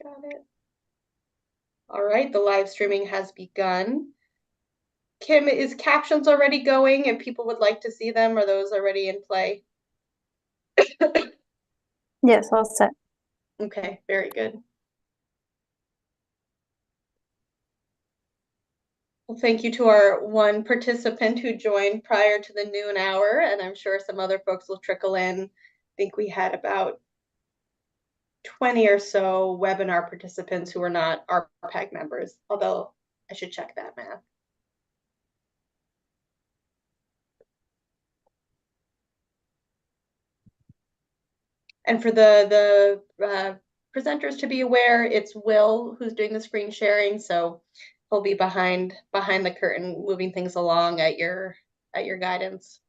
Got it. All right, the live streaming has begun. Kim, is captions already going? If people would like to see them, are those already in play? Yes, all set. Okay, very good. Well, thank you to our one participant who joined prior to the noon hour, and I'm sure some other folks will trickle in. I think we had about 20 or so webinar participants who are not RPAG members, although I should check that math. And for the presenters to be aware, it's Will who's doing the screen sharing, so he'll be behind the curtain, moving things along at your guidance.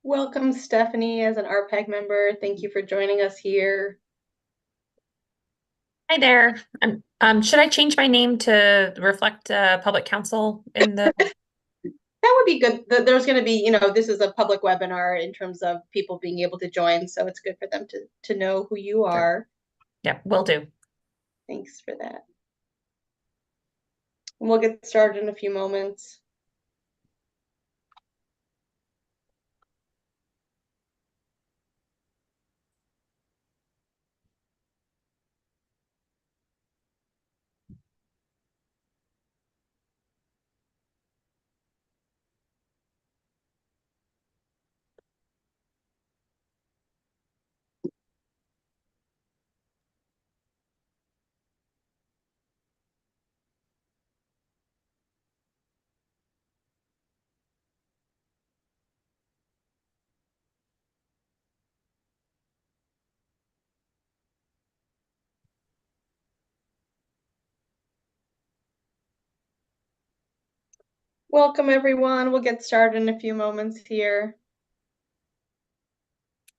Welcome, Stephanie, as an RPAG member. Thank you for joining us here. Hi there. Should I change my name to reflect public counsel in the? That would be good. There's going to be, this is a public webinar in terms of people being able to join, so it's good for them to know who you are. Yeah, will do. Thanks for that. And we'll get started in a few moments. Welcome, everyone. We'll get started in a few moments here.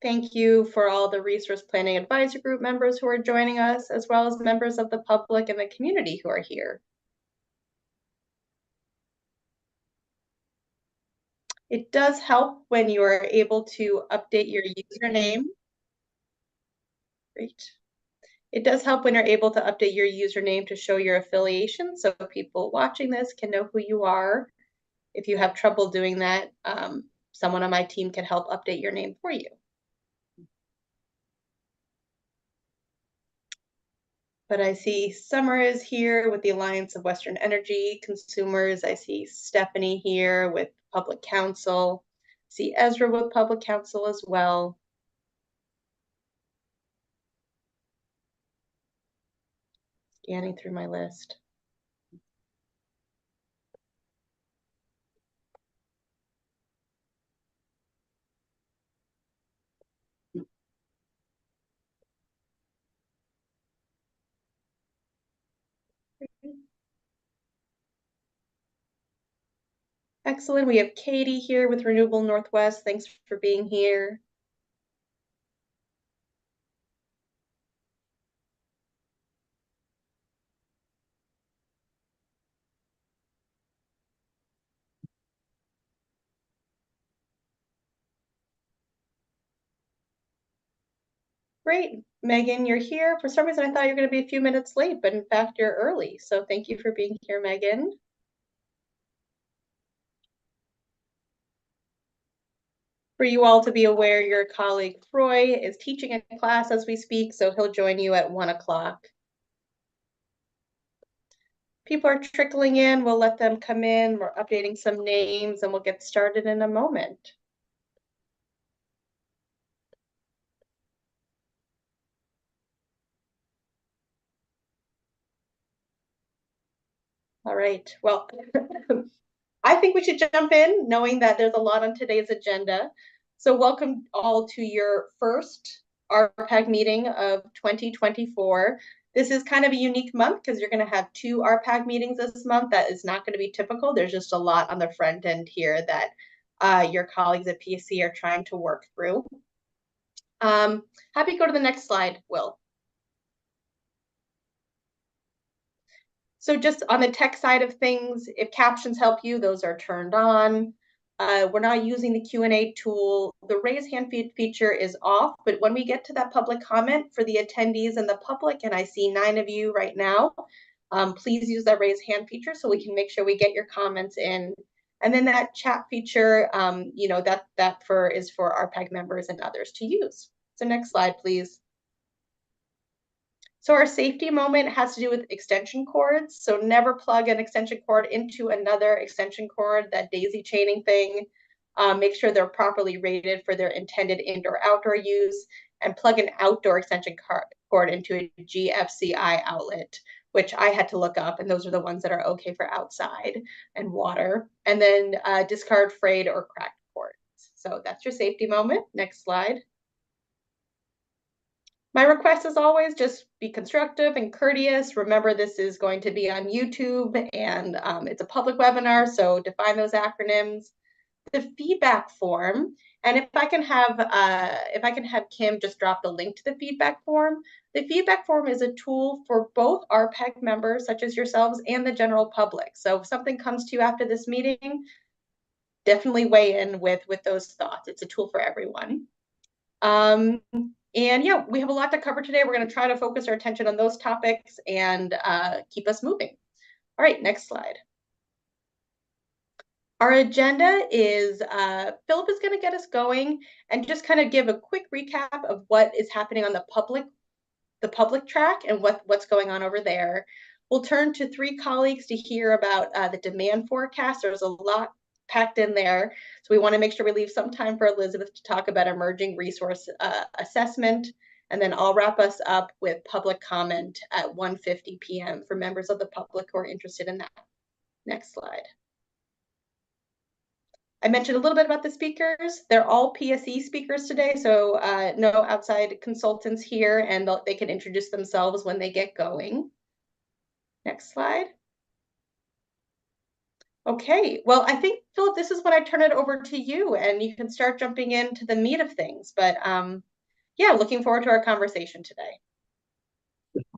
Thank you for all the Resource Planning Advisory Group members who are joining us, as well as members of the public and the community who are here. It does help when you are able to update your username. Great. It does help when you're able to update your username to show your affiliation, so people watching this can know who you are. If you have trouble doing that, someone on my team can help update your name for you. But I see Summer is here with the Alliance of Western Energy Consumers. I see Stephanie here with Public Counsel. I see Ezra with Public Counsel as well. Scanning through my list. Excellent. We have Katie here with Renewable Northwest. Thanks for being here. Great. Megan, you're here. For some reason, I thought you were going to be a few minutes late, but in fact, you're early. So thank you for being here, Megan. For for you all to be aware, your colleague Troy is teaching a class as we speak, so he'll join you at 1 o'clock. People are trickling in. We'll let them come in. We're updating some names and we'll get started in a moment. All right, well, I think we should jump in knowing that there's a lot on today's agenda. So welcome all to your first RPAG meeting of 2024. This is kind of a unique month because you're going to have 2 RPAG meetings this month. That is not going to be typical. There's just a lot on the front end here that your colleagues at PSE are trying to work through. Happy to go to the next slide, Will. So just on the tech side of things, if captions help you, those are turned on. We're not using the Q&A tool. The raise hand feature is off, but when we get to that public comment for the attendees and the public, and I see 9 of you right now, please use that raise hand feature so we can make sure we get your comments in. And then that chat feature, you know, that is for RPAG members and others to use. So next slide, please. So our safety moment has to do with extension cords. So never plug an extension cord into another extension cord, that daisy chaining thing. Make sure they're properly rated for their intended indoor-outdoor use, and plug an outdoor extension cord into a GFCI outlet, which I had to look up, and those are the ones that are okay for outside and water. And then discard frayed or cracked cords. So that's your safety moment. Next slide. My request is always just be constructive and courteous. Remember, this is going to be on YouTube and it's a public webinar, so define those acronyms. The feedback form, and if I can have Kim just drop the link to the feedback form. The feedback form is a tool for both RPAG members, such as yourselves, and the general public. So if something comes to you after this meeting, definitely weigh in with those thoughts. It's a tool for everyone. And yeah, we have a lot to cover today. We're going to try to focus our attention on those topics and keep us moving. All right, next slide. Our agenda is, Philip is going to get us going and just kind of give a quick recap of what is happening on the public track and what's going on over there. We'll turn to 3 colleagues to hear about the demand forecast. There's a lot packed in there. So we want to make sure we leave some time for Elizabeth to talk about emerging resource assessment. And then I'll wrap us up with public comment at 1:50 p.m. for members of the public who are interested in that. Next slide. I mentioned a little bit about the speakers. They're all PSE speakers today, so no outside consultants here, and they can introduce themselves when they get going. Next slide. Okay, well, I think, Philip, this is when I turn it over to you and you can start jumping into the meat of things. But yeah, looking forward to our conversation today.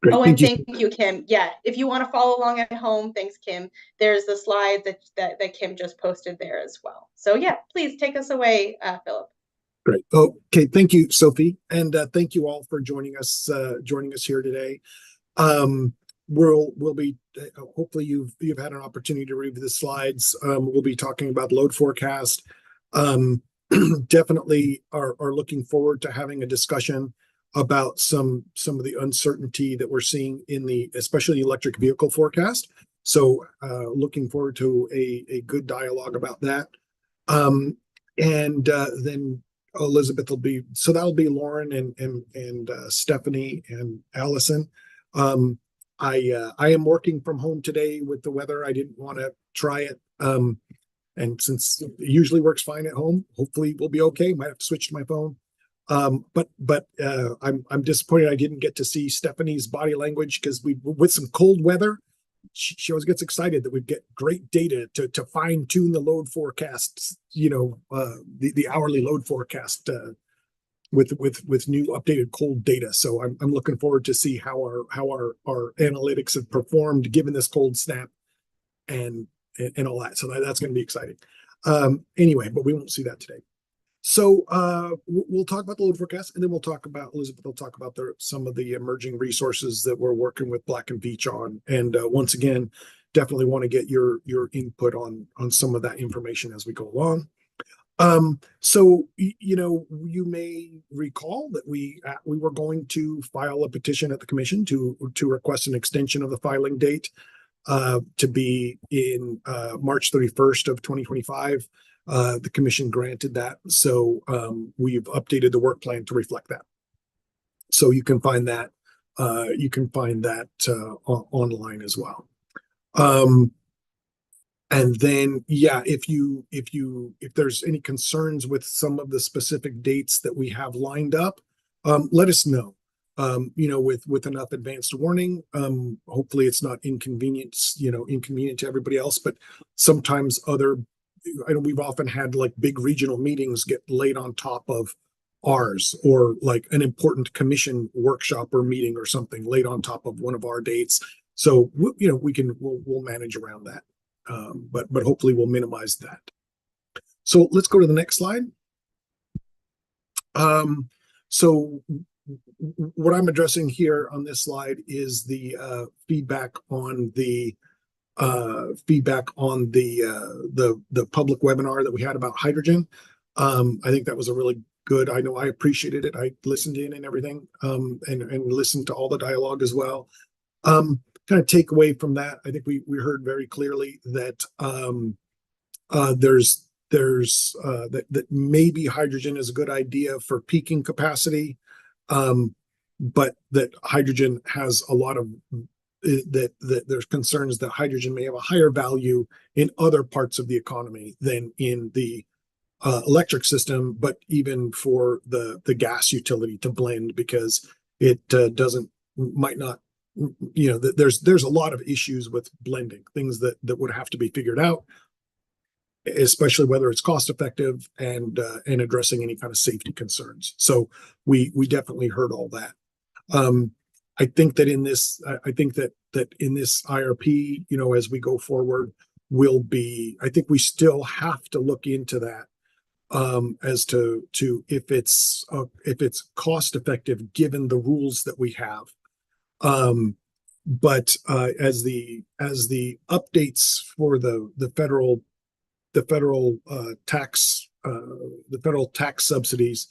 Great, oh, and thank you, Kim. Yeah, if you want to follow along at home, thanks, Kim. There's the slides that Kim just posted there as well. So yeah, please take us away, Philip. Great. Okay, thank you, Sophie, and thank you all for joining us here today. We'll be hopefully you've had an opportunity to review the slides. We'll be talking about load forecast. Definitely are looking forward to having a discussion about some of the uncertainty that we're seeing in especially the electric vehicle forecast. So looking forward to a good dialogue about that. And then Elizabeth will be, so that'll be Lauren and Stephanie and Allison. I am working from home today with the weather. I didn't want to try it. And since it usually works fine at home, hopefully we'll be okay. Might have to switch to my phone. But I'm disappointed I didn't get to see Stephanie's body language because with some cold weather, she always gets excited that we get great data to fine tune the load forecasts, the hourly load forecast with new updated cold data. So I'm looking forward to see how our analytics have performed given this cold snap and all that. So that's going to be exciting. Anyway, but we won't see that today. So we'll talk about the load forecast, and then Elizabeth will talk about some of the emerging resources that we're working with Black and Veatch on. And once again, definitely want to get your input on some of that information as we go along. So you know, you may recall that we were going to file a petition at the commission to request an extension of the filing date to be in March 31st of 2025. The commission granted that, so we've updated the work plan to reflect that. So you can find that online as well. And then, yeah, if there's any concerns with some of the specific dates that we have lined up, let us know. You know, with enough advanced warning. Hopefully it's not inconvenient to everybody else, but sometimes I know we've often had like big regional meetings get laid on top of ours, or like an important commission workshop or meeting or something laid on top of one of our dates. So, you know, we'll manage around that. But hopefully we'll minimize that. So let's go to the next slide. So what I'm addressing here on this slide is the feedback on the public webinar that we had about hydrogen. I think that was a really good. I know I appreciated it. I listened in and everything, and listened to all the dialogue as well. Kind of take away from that, I think we heard very clearly that that maybe hydrogen is a good idea for peaking capacity, but that hydrogen has a lot of that there's concerns that hydrogen may have a higher value in other parts of the economy than in the electric system, but even for the gas utility to blend, because it might not, you know, there's a lot of issues with blending, things that would have to be figured out, especially whether it's cost effective and addressing any kind of safety concerns. So we definitely heard all that. I think that in this IRP, you know, as we go forward, I think we still have to look into that, as to if it's cost effective given the rules that we have. But as the updates for the federal tax subsidies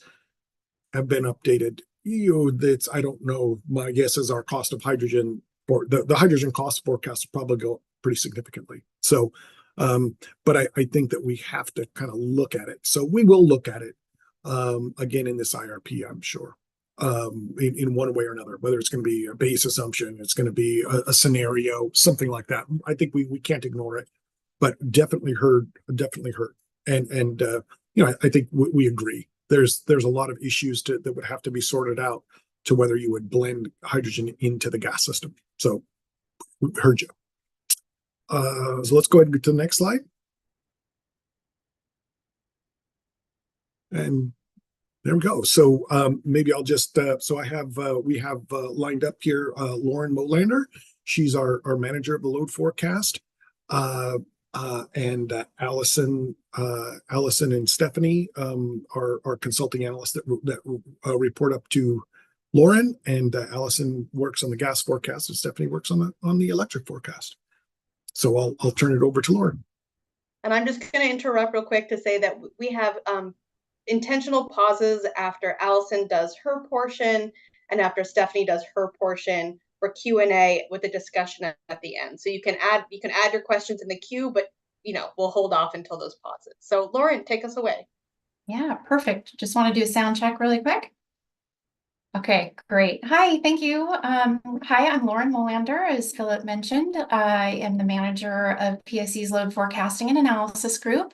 have been updated, you know, I don't know. My guess is our cost of hydrogen, or the hydrogen cost forecast will probably go up pretty significantly. So, but I think that we have to kind of look at it. So we will look at it again in this IRP, I'm sure. In one way or another, whether it's going to be a base assumption, it's going to be a scenario, something like that. I think we can't ignore it, but definitely heard. And you know, I think we agree. There's a lot of issues that would have to be sorted out to whether you would blend hydrogen into the gas system. So we heard you. So let's go ahead and get to the next slide. And there we go. So maybe I'll just, we have lined up here Lauren Molander. She's our manager of the load forecast. And Allison and Stephanie are consulting analysts that report up to Lauren, and Allison works on the gas forecast and Stephanie works on the electric forecast. So I'll turn it over to Lauren. And I'm just going to interrupt real quick to say that we have intentional pauses after Allison does her portion and after Stephanie does her portion for Q&A with a discussion at the end. So you can add your questions in the queue, but you know, we'll hold off until those pauses. So Lauren, take us away. Yeah, perfect. Just want to do a sound check really quick. Okay, great. Hi, thank you. Hi, I'm Lauren Molander, as Philip mentioned. I am the manager of PSE's Load Forecasting and Analysis Group.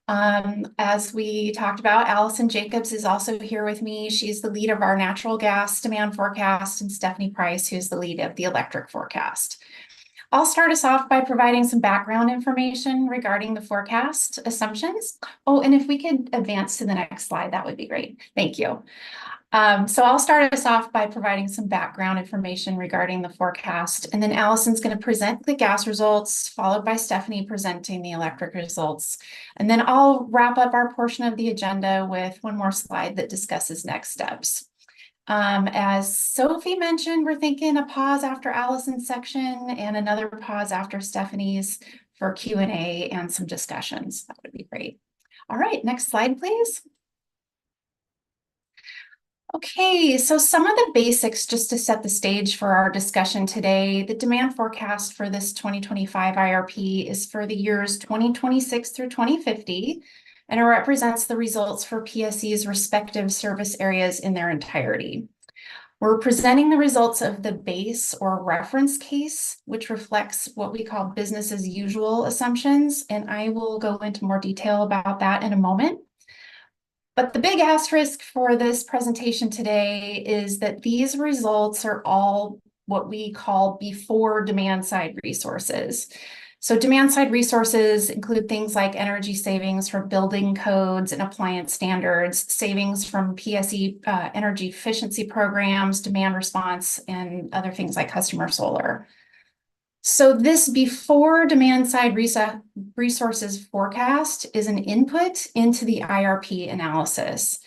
As we talked about, Allison Jacobs is also here with me. She's the lead of our natural gas demand forecast, and Stephanie Price, who's the lead of the electric forecast. I'll start us off by providing some background information regarding the forecast assumptions. Oh, and if we could advance to the next slide, that would be great. Thank you. So I'll start us off by providing some background information regarding the forecast, and then Allison's going to present the gas results, followed by Stephanie presenting the electric results. And then I'll wrap up our portion of the agenda with one more slide that discusses next steps. As Sophie mentioned, we're thinking a pause after Allison's section and another pause after Stephanie's for Q&A and some discussions. That would be great. All right, next slide, please. Okay, so some of the basics just to set the stage for our discussion today. The demand forecast for this 2025 IRP is for the years 2026 through 2050, and it represents the results for PSE's respective service areas in their entirety. We're presenting the results of the base or reference case, which reflects what we call business as usual assumptions, and I will go into more detail about that in a moment. But the big asterisk for this presentation today is that these results are all what we call before demand side resources. So demand side resources include things like energy savings from building codes and appliance standards, savings from PSE energy efficiency programs, demand response, and other things like customer solar. So this before demand side resources forecast is an input into the IRP analysis.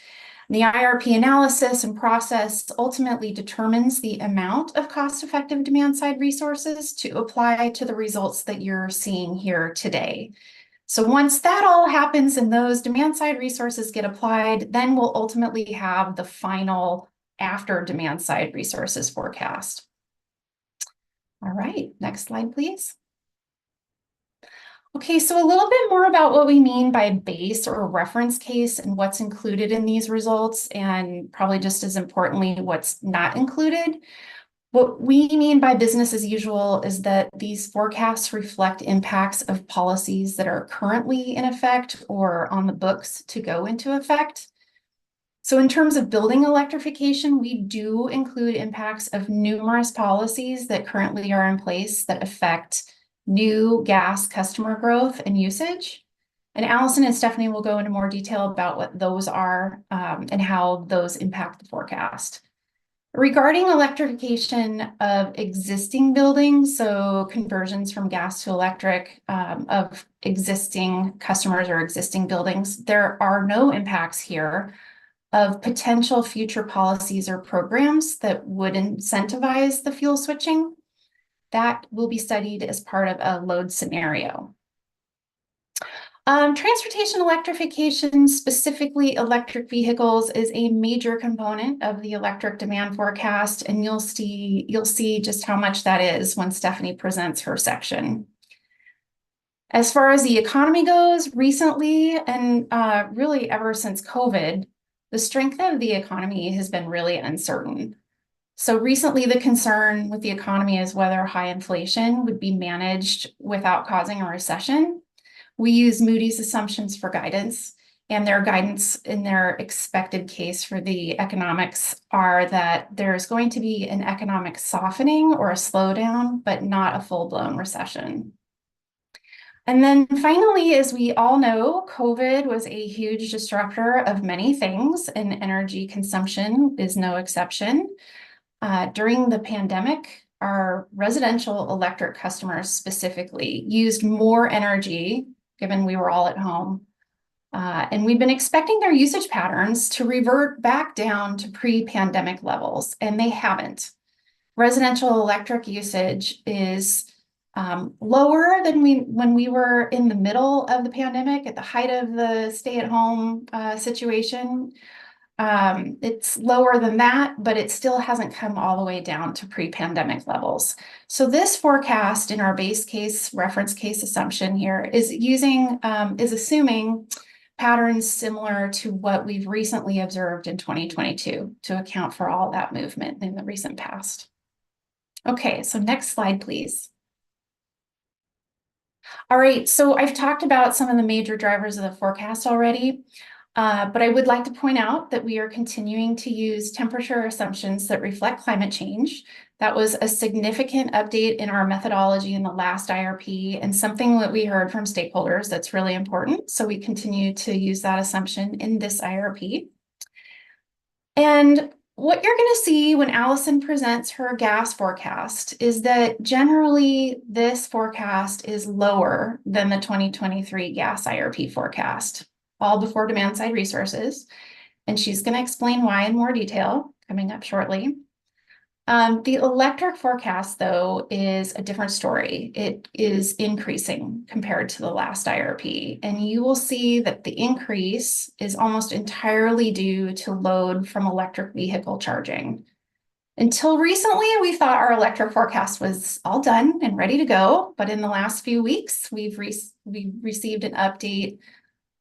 The IRP analysis and process ultimately determines the amount of cost-effective demand-side resources to apply to the results that you're seeing here today. So once that all happens and those demand-side resources get applied, then we'll ultimately have the final after demand-side resources forecast. All right, next slide, please. Okay, so a little bit more about what we mean by base or reference case and what's included in these results, and probably just as importantly, what's not included. What we mean by business as usual is that these forecasts reflect impacts of policies that are currently in effect or on the books to go into effect. So in terms of building electrification, we do include impacts of numerous policies that currently are in place that affect new gas customer growth and usage. And Allison and Stephanie will go into more detail about what those are and how those impact the forecast. Regarding electrification of existing buildings, so conversions from gas to electric of existing customers or existing buildings, there are no impacts here of potential future policies or programs that would incentivize the fuel switching. That will be studied as part of a load scenario. Transportation electrification, specifically electric vehicles, is a major component of the electric demand forecast, and you'll see just how much that is when Stephanie presents her section. As far as the economy goes, recently, and really ever since COVID, the strength of the economy has been really uncertain. So recently, the concern with the economy is whether high inflation would be managed without causing a recession. We use Moody's assumptions for guidance, and their guidance in their expected case for the economics are that there's going to be an economic softening or a slowdown, but not a full-blown recession. And then finally, as we all know, COVID was a huge disruptor of many things, and energy consumption is no exception. During the pandemic, our residential electric customers specifically used more energy, given we were all at home. And we've been expecting their usage patterns to revert back down to pre-pandemic levels, and they haven't. Residential electric usage is lower than when we were in the middle of the pandemic, at the height of the stay-at-home situation. It's lower than that, but it still hasn't come all the way down to pre-pandemic levels. So this forecast in our base case, reference case assumption here is assuming patterns similar to what we've recently observed in 2022 to account for all that movement in the recent past. Okay, so next slide, please. All right, so I've talked about some of the major drivers of the forecast already, but I would like to point out that we are continuing to use temperature assumptions that reflect climate change. That was a significant update in our methodology in the last IRP and something that we heard from stakeholders that's really important. So we continue to use that assumption in this IRP. And what you're going to see when Allison presents her gas forecast is that generally this forecast is lower than the 2023 gas IRP forecast, all before demand side resources. And she's going to explain why in more detail coming up shortly. The electric forecast, though, is a different story. It is increasing compared to the last IRP, and you will see that the increase is almost entirely due to load from electric vehicle charging. Until recently, we thought our electric forecast was all done and ready to go, but in the last few weeks, we've received an update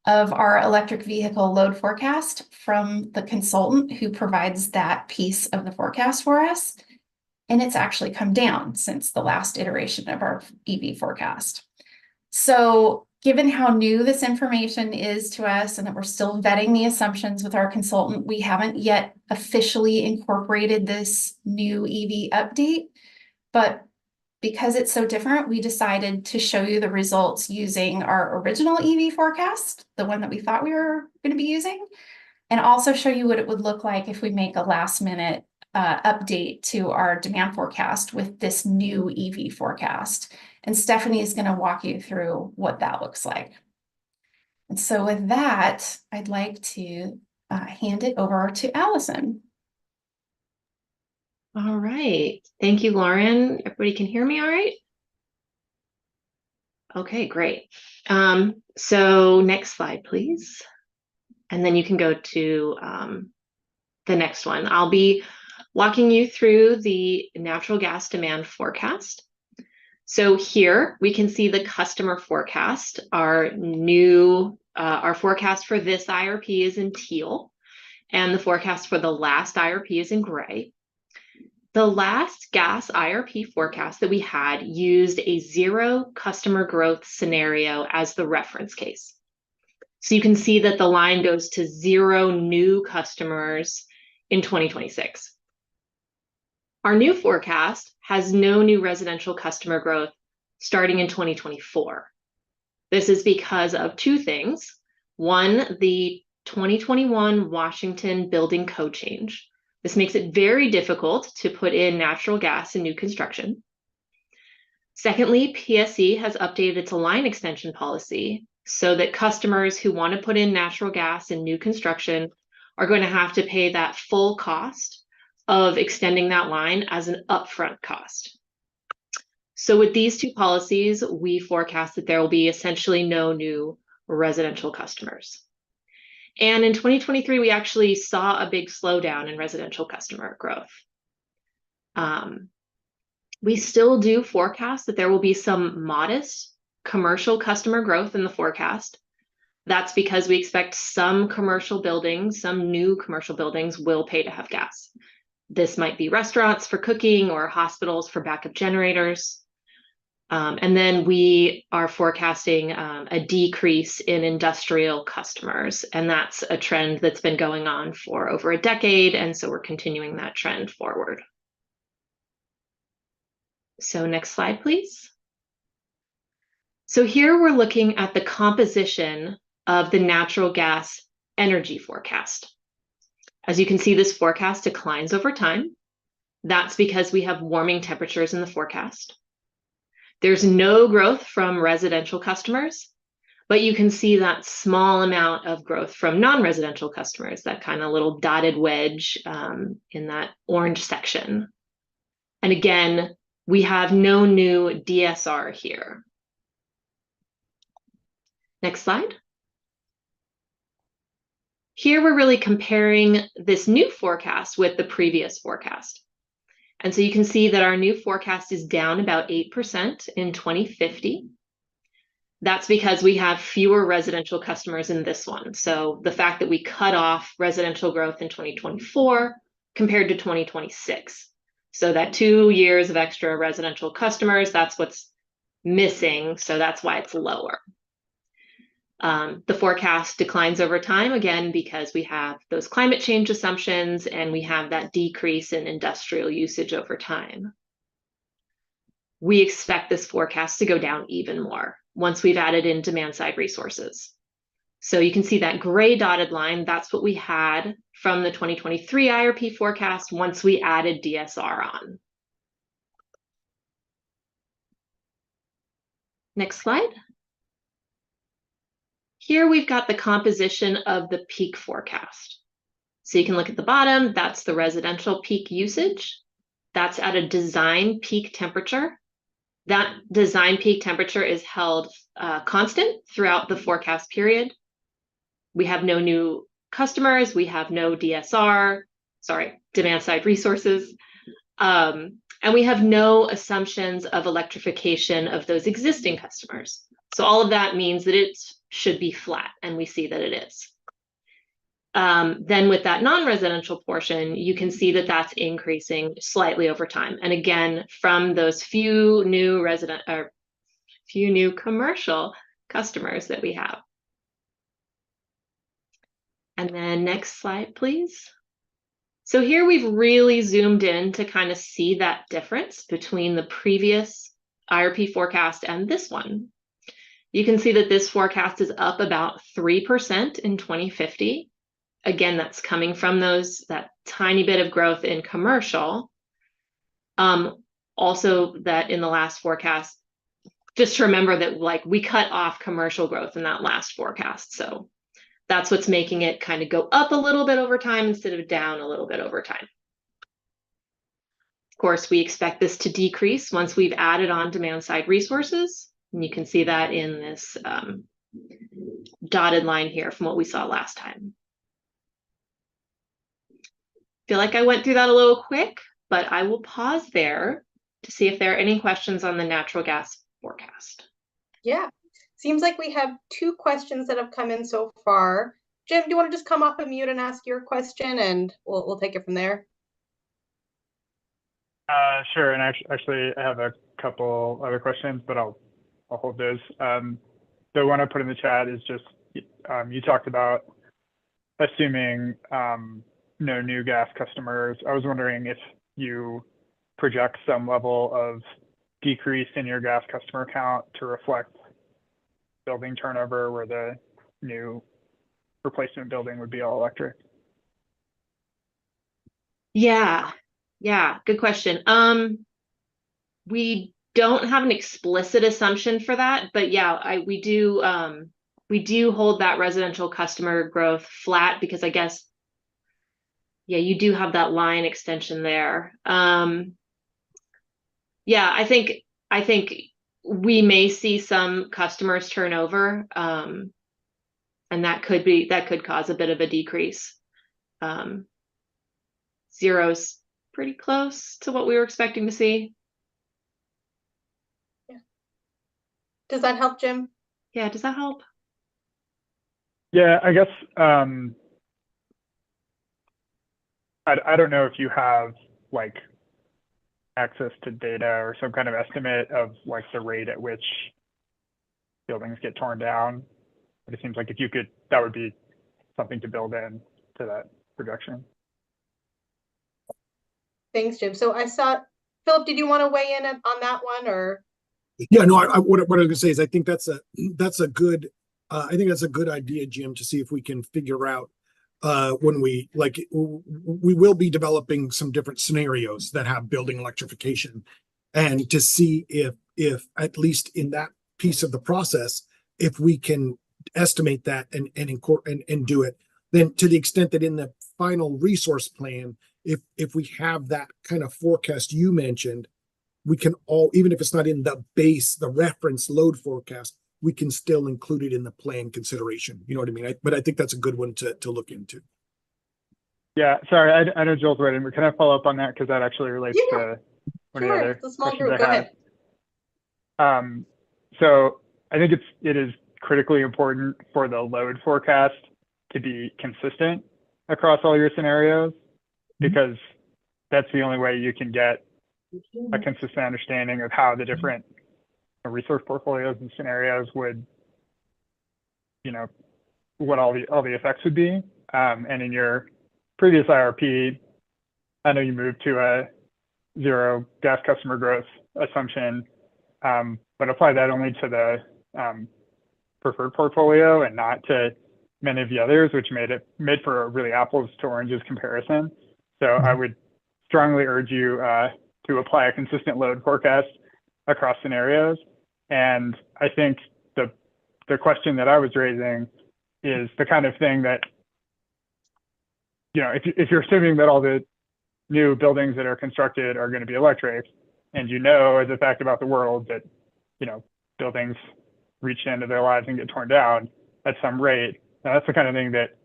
of our electric vehicle load forecast from the consultant who provides that piece of the forecast for us. And it's actually come down since the last iteration of our EV forecast. So given how new this information is to us and that we're still vetting the assumptions with our consultant, we haven't yet officially incorporated this new EV update. But because it's so different, we decided to show you the results using our original EV forecast, the one that we thought we were going to be using, and also show you what it would look like if we make a last minute update to our demand forecast with this new EV forecast. And Stephanie is going to walk you through what that looks like. And so with that, I'd like to hand it over to Allison. All right. Thank you, Lauren. Everybody can hear me all right? Okay, great. So next slide, please. And then you can go to the next one. I'll be walking you through the natural gas demand forecast. So here we can see the customer forecast. Our forecast for this IRP is in teal, and the forecast for the last IRP is in gray. The last gas IRP forecast that we had used a 0 customer growth scenario as the reference case. So you can see that the line goes to 0 new customers in 2026. Our new forecast has no new residential customer growth starting in 2024. This is because of two things. One, the 2021 Washington Building Code change. This makes it very difficult to put in natural gas in new construction. Secondly, PSE has updated its line extension policy so that customers who want to put in natural gas in new construction are going to have to pay that full cost of extending that line as an upfront cost. So with these two policies, we forecast that there will be essentially no new residential customers. And in 2023, we actually saw a big slowdown in residential customer growth. We still do forecast that there will be some modest commercial customer growth in the forecast. That's because we expect some commercial buildings, some new commercial buildings will pay to have gas. This might be restaurants for cooking or hospitals for backup generators. And then we are forecasting a decrease in industrial customers, and that's a trend that's been going on for over a decade, and so we're continuing that trend forward. So next slide, please. So here we're looking at the composition of the natural gas energy forecast. As you can see, this forecast declines over time. That's because we have warming temperatures in the forecast. There's no growth from residential customers, but you can see that small amount of growth from non-residential customers, that kind of little dotted wedge in that orange section. And again, we have no new DSR here. Next slide. Here we're really comparing this new forecast with the previous forecast. And so you can see that our new forecast is down about 8% in 2050. That's because we have fewer residential customers in this one. So the fact that we cut off residential growth in 2024 compared to 2026. So that 2 years of extra residential customers, that's what's missing. So that's why it's lower. The forecast declines over time, again, because we have those climate change assumptions and we have that decrease in industrial usage over time. We expect this forecast to go down even more once we've added in demand-side resources. So you can see that gray dotted line, that's what we had from the 2023 IRP forecast once we added DSR on. Next slide. Here we've got the composition of the peak forecast. So you can look at the bottom, that's the residential peak usage. That's at a design peak temperature. That design peak temperature is held constant throughout the forecast period. We have no new customers. We have no DSR, sorry, demand side resources. And we have no assumptions of electrification of those existing customers. So all of that means that it should be flat, and we see that it is. Then with that non-residential portion, you can see that that's increasing slightly over time. And again, from those few new commercial customers that we have. And then next slide, please. So here we've really zoomed in to kind of see that difference between the previous IRP forecast and this one. You can see that this forecast is up about 3% in 2050. Again, that's coming from that tiny bit of growth in commercial. Also that in the last forecast, just to remember that like we cut off commercial growth in that last forecast. So that's what's making it kind of go up a little bit over time instead of down a little bit over time. Of course, we expect this to decrease once we've added on demand side resources. And you can see that in this dotted line here from what we saw last time. Feel like I went through that a little quick, but I will pause there to see if there are any questions on the natural gas forecast. Yeah, seems like we have 2 questions that have come in so far. Jim, do you want to just come off of mute and ask your question, and we'll take it from there? Sure. And actually, I have a couple other questions, but I'll hold those. The one I put in the chat is just you talked about assuming no new gas customers. I was wondering if you project some level of decrease in your gas customer count to reflect building turnover, where the new replacement building would be all electric. Yeah, good question. We don't have an explicit assumption for that, but yeah, we do hold that residential customer growth flat because I guess, yeah, you do have that line extension there. Yeah, I think we may see some customers turn over, and that could cause a bit of a decrease. Zero's pretty close to what we were expecting to see. Yeah. Does that help, Jim? Yeah, does that help? Yeah, I guess I don't know if you have like access to data or some kind of estimate of like the rate at which buildings get torn down. But it seems like if you could, that would be something to build in to that projection. Thanks, Jim. So I saw, Philip, did you want to weigh in on that one, or? Yeah, no, what I was gonna say is I think that's a good idea, Jim, to see if we can figure out when we will be developing some different scenarios that have building electrification, and to see if at least in that piece of the process, if we can estimate that and do it, then to the extent that in the final resource plan, if we have that kind of forecast you mentioned, we can even if it's not in the reference load forecast, we can still include it in the plan consideration. You know what I mean? But I think that's a good one to look into. Yeah, sorry, I know Joel's waiting, but can I follow up on that? Because that actually relates to one of the other It's a small questions group. I Go had. ahead. So I think it is critically important for the load forecast to be consistent across all your scenarios, because that's the only way you can get a consistent understanding of how the different resource portfolios and scenarios would, what all the effects would be. And in your previous IRP, I know you moved to a zero gas customer growth assumption, but apply that only to the preferred portfolio and not to many of the others, which made for a really apples to oranges comparison. So I would strongly urge you to apply a consistent load forecast across scenarios. And I think the question that I was raising is the kind of thing that, if you're assuming that all the new buildings that are constructed are going to be electric, and you know as a fact about the world that, you know, buildings reach the end of their lives and get torn down at some rate. Now, that's the kind of thing that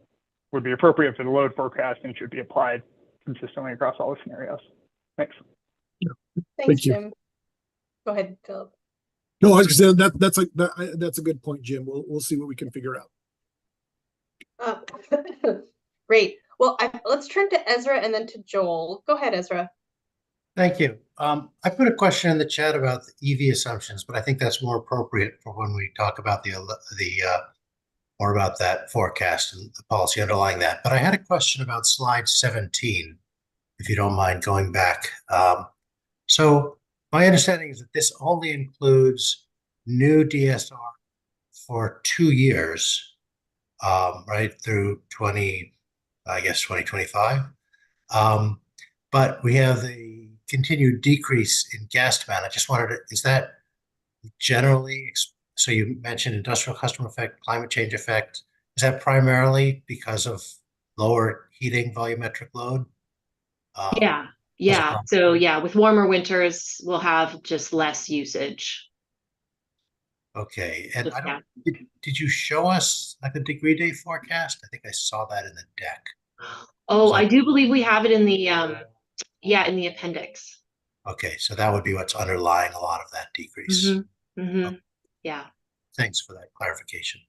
would be appropriate for the load forecast and should be applied consistently across all the scenarios. Thanks. Thanks, Thank you. Jim. Go ahead, Philip. No, I was gonna say that's a good point, Jim. We'll see what we can figure out. Great. Well, let's turn to Ezra and then to Joel. Go ahead, Ezra. Thank you. I put a question in the chat about the EV assumptions, but I think that's more appropriate for when we talk about the more about that forecast and the policy underlying that. But I had a question about slide 17, if you don't mind going back. So my understanding is that this only includes new DSR for 2 years, right through 2025. But we have the continued decrease in gas demand. I just wanted to, is that generally, so you mentioned industrial customer effect, climate change effect. Is that primarily because of lower heating volumetric load? Yeah. So yeah, with warmer winters, we'll have just less usage. Okay. And I don't, did you show us like a degree day forecast? I think I saw that in the deck. Oh, I do believe we have it in the in the appendix. Okay, so that would be what's underlying a lot of that decrease. Okay. Yeah. Thanks for that clarification.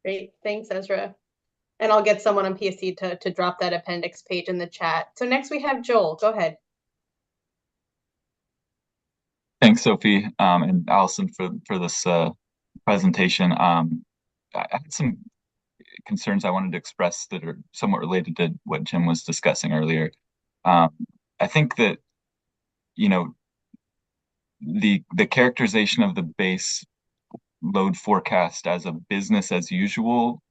Great. Thanks, Ezra. And I'll get someone on PSE to drop that appendix page in the chat. So next we have Joel. Go ahead. Thanks, Sophie, and Allison for this presentation. I had some concerns I wanted to express that are somewhat related to what Jim was discussing earlier. I think that, you know, the characterization of the base load forecast as a business as usual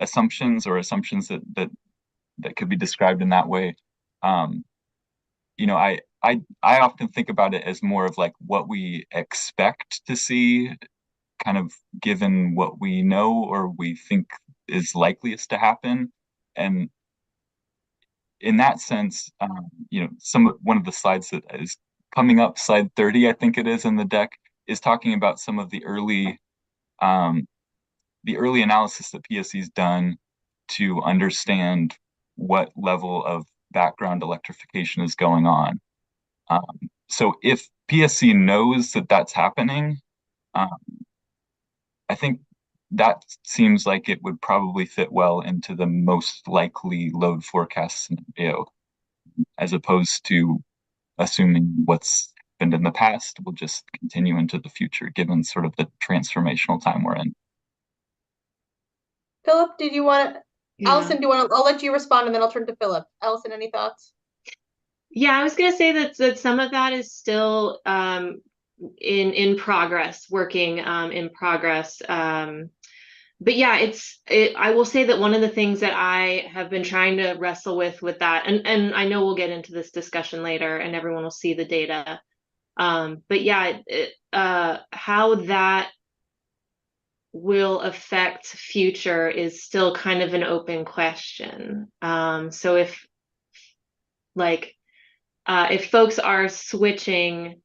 assumptions that could be described in that way. You know, I often think about it as more of like what we expect to see, kind of given what we know or we think is likeliest to happen. And in that sense, you know, one of the slides that is coming up, slide 30, I think it is in the deck, is talking about some of the early analysis that PSE's done to understand what level of background electrification is going on. So if PSE knows that that's happening, I think that seems like it would probably fit well into the most likely load forecast scenario, as opposed to assuming what's happened in the past will just continue into the future, given sort of the transformational time we're in. Philip, did you want to? Yeah. Allison, do you want to? I'll let you respond and then I'll turn to Philip. Allison, any thoughts? Yeah, I was going to say that some of that is still in progress, working in progress. But yeah, I will say that one of the things that I have been trying to wrestle with that, and I know we'll get into this discussion later and everyone will see the data. But yeah, how that will affect future is still kind of an open question. So if folks are switching,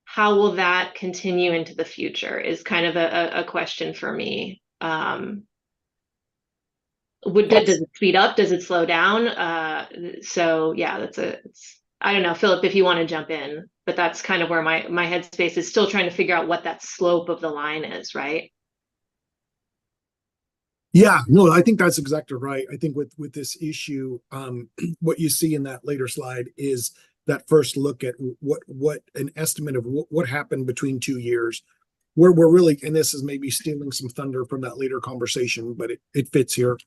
how will that continue into the future is kind of a question for me. Does it speed up? Does it slow down? So yeah, I don't know, Philip, if you want to jump in, but that's kind of where my headspace is, still trying to figure out what that slope of the line is, right? Yeah, no, I think that's exactly right. I think with this issue, what you see in that later slide is that first look at what an estimate of what happened between 2 years, where we're really, and this is maybe stealing some thunder from that later conversation, but it fits here,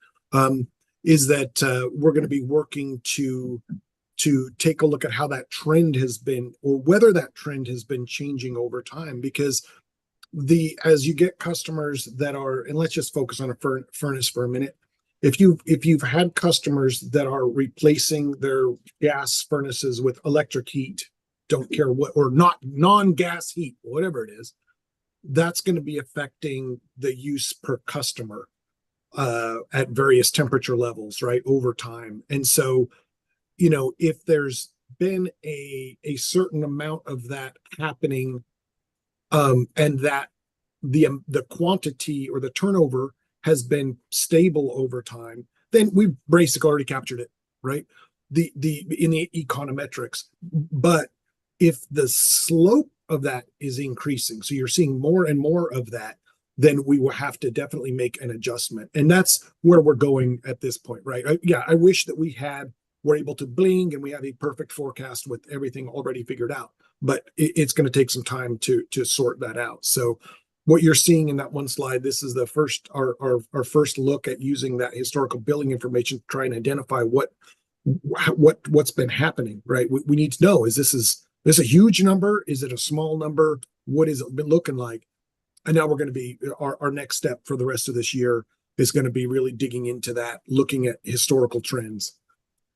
is that we're going to be working to take a look at how that trend has been, or whether that trend has been changing over time, because as you get customers that are, and let's just focus on a furnace for a minute. If you've had customers that are replacing their gas furnaces with electric heat, don't care what, or not non-gas heat, whatever it is, that's going to be affecting the use per customer. at various temperature levels, right, over time. And so, if there's been a certain amount of that happening, and that the quantity or the turnover has been stable over time, then we've basically already captured it, right? In the econometrics. But if the slope of that is increasing, so you're seeing more and more of that, then we will have to definitely make an adjustment. And that's where we're going at this point, right? I wish that we're able to bling and we have a perfect forecast with everything already figured out, but it's going to take some time to sort that out. So what you're seeing in that one slide, this is our first look at using that historical billing information to try and identify what's been happening, right? We need to know, is this a huge number? Is it a small number? What has it been looking like? And now we're going to be, our next step for the rest of this year is going to be really digging into that, looking at historical trends.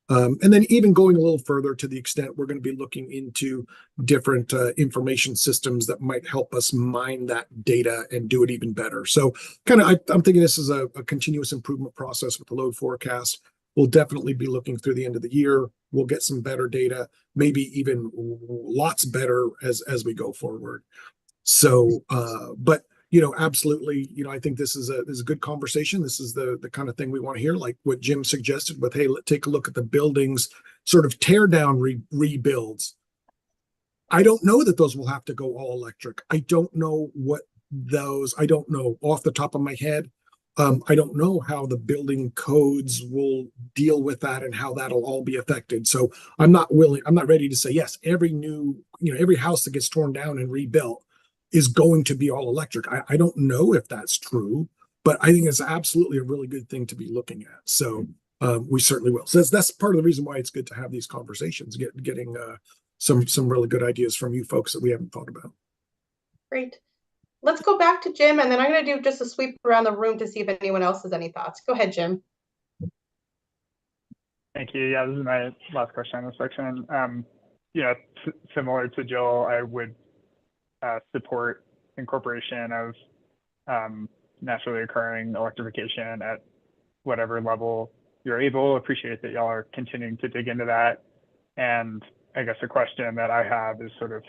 And then even going a little further, to the extent we're going to be looking into different information systems that might help us mine that data and do it even better. So I'm thinking this is a continuous improvement process with the load forecast. We'll definitely be looking through the end of the year. We'll get some better data, maybe even lots better as we go forward. So, but absolutely, I think this is a good conversation. This is the kind of thing we want to hear, like what Jim suggested with, hey, let's take a look at the buildings, sort of tear down rebuilds. I don't know that those will have to go all electric. I don't know I don't know off the top of my head. I don't know how the building codes will deal with that and how that'll all be affected. So I'm not ready to say, yes, every house that gets torn down and rebuilt is going to be all electric. I don't know if that's true, but I think it's absolutely a really good thing to be looking at. So we certainly will. So that's part of the reason why it's good to have these conversations, getting some really good ideas from you folks that we haven't thought about. Great. Let's go back to Jim, and then I'm going to do just a sweep around the room to see if anyone else has any thoughts. Go ahead, Jim. Thank you. Yeah, this is my last question in this section. Similar to Jill, I would support incorporation of naturally occurring electrification at whatever level you're able. Appreciate that y'all are continuing to dig into that. And I guess a question that I have is sort of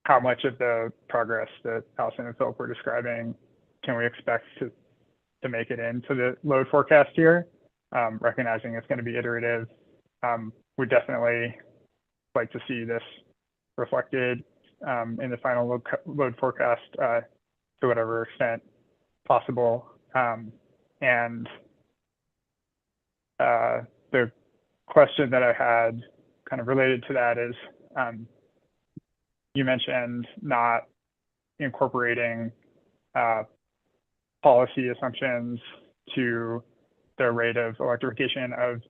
how much of the progress that Allison and Philip were describing can we expect to make it into the load forecast here, recognizing it's going to be iterative. We'd definitely like to see this reflected in the final load forecast to whatever extent possible. And the question that I had kind of related to that is, you mentioned not incorporating policy assumptions to the rate of electrification of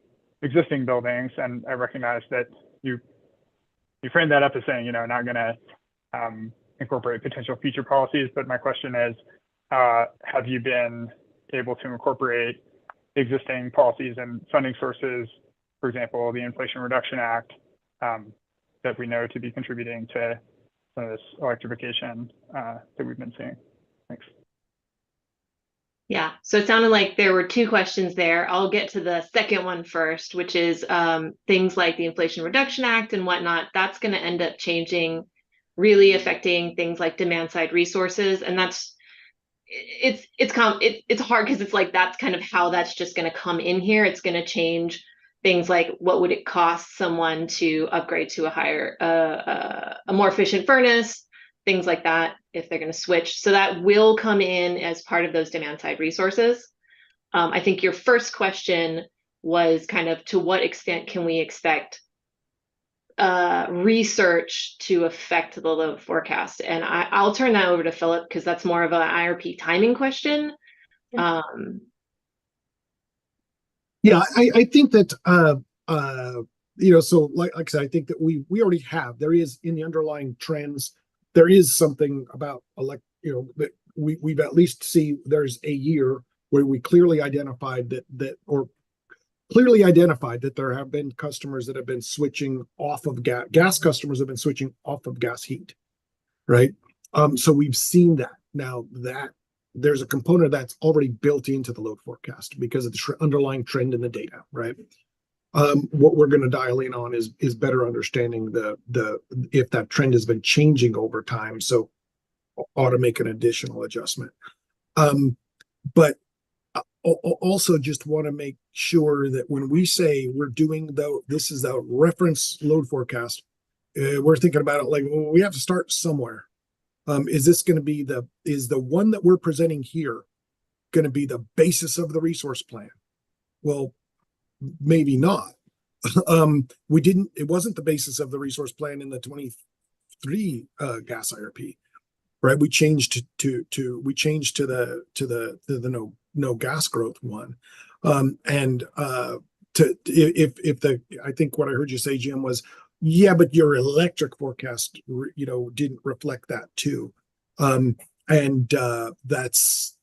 existing buildings. And I recognize that you framed that up as saying, not going to incorporate potential future policies. But my question is, have you been able to incorporate existing policies and funding sources, for example, the Inflation Reduction Act, that we know to be contributing to some of this electrification that we've been seeing? Thanks. Yeah, so it sounded like there were two questions there. I'll get to the second one first, which is things like the Inflation Reduction Act and whatnot. That's going to end up changing, really affecting things like demand side resources. And it's hard because it's like that's kind of how that's just going to come in here. It's going to change things like what would it cost someone to upgrade to a more efficient furnace, things like that, if they're going to switch. So that will come in as part of those demand side resources. I think your first question was kind of to what extent can we expect research to affect the load forecast? And I'll turn that over to Philip because that's more of an IRP timing question. Yeah, I think that so like I said, I think that we already have, there is in the underlying trends, there is something about that we've at least see there's a year where we clearly identified that there have been customers that have been switching off of gas customers have been switching off of gas heat, right? So we've seen that. Now that there's a component that's already built into the load forecast because of the underlying trend in the data, right? What we're going to dial in on is better understanding the if that trend has been changing over time, so ought to make an additional adjustment. But also just want to make sure that when we say we're doing this is the reference load forecast, we're thinking about it like, well, we have to start somewhere. Is this going to be is the one that we're presenting here going to be the basis of the resource plan? Well, maybe not. It wasn't the basis of the resource plan in the 23 gas IRP, right? We changed to the no gas growth one. I think what I heard you say, Jim, was, yeah, but your electric forecast, didn't reflect that too.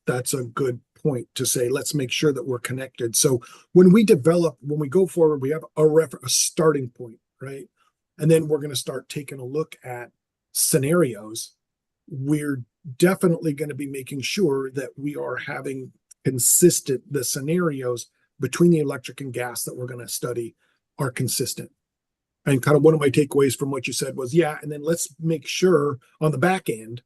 That's a good point to say, let's make sure that we're connected. So when we go forward, we have a starting point, right? And then we're going to start taking a look at scenarios. We're definitely going to be making sure that we are having the scenarios between the electric and gas that we're going to study are consistent. And kind of one of my takeaways from what you said was, yeah, and then let's make sure on the back end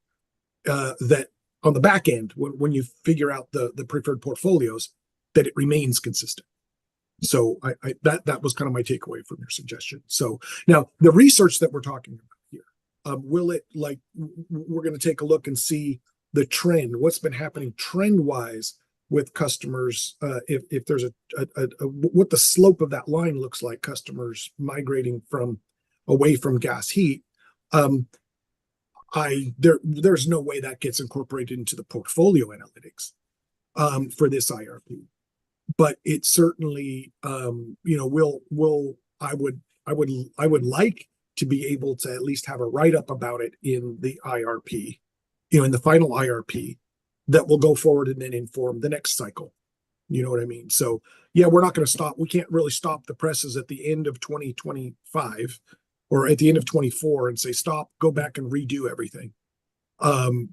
when you figure out the preferred portfolios, that it remains consistent. So that was kind of my takeaway from your suggestion. So now the research that we're talking about here, we're going to take a look and see the trend, what's been happening trend wise with customers, if there's what the slope of that line looks like, customers migrating away from gas heat. There's no way that gets incorporated into the portfolio analytics for this IRP, but it certainly I would like to be able to at least have a write-up about it in the IRP, in the final IRP that will go forward and then inform the next cycle. You know what I mean? So yeah, we're not going to stop. We can't really stop the presses at the end of 2025 or at the end of 24 and say, stop, go back and redo everything. We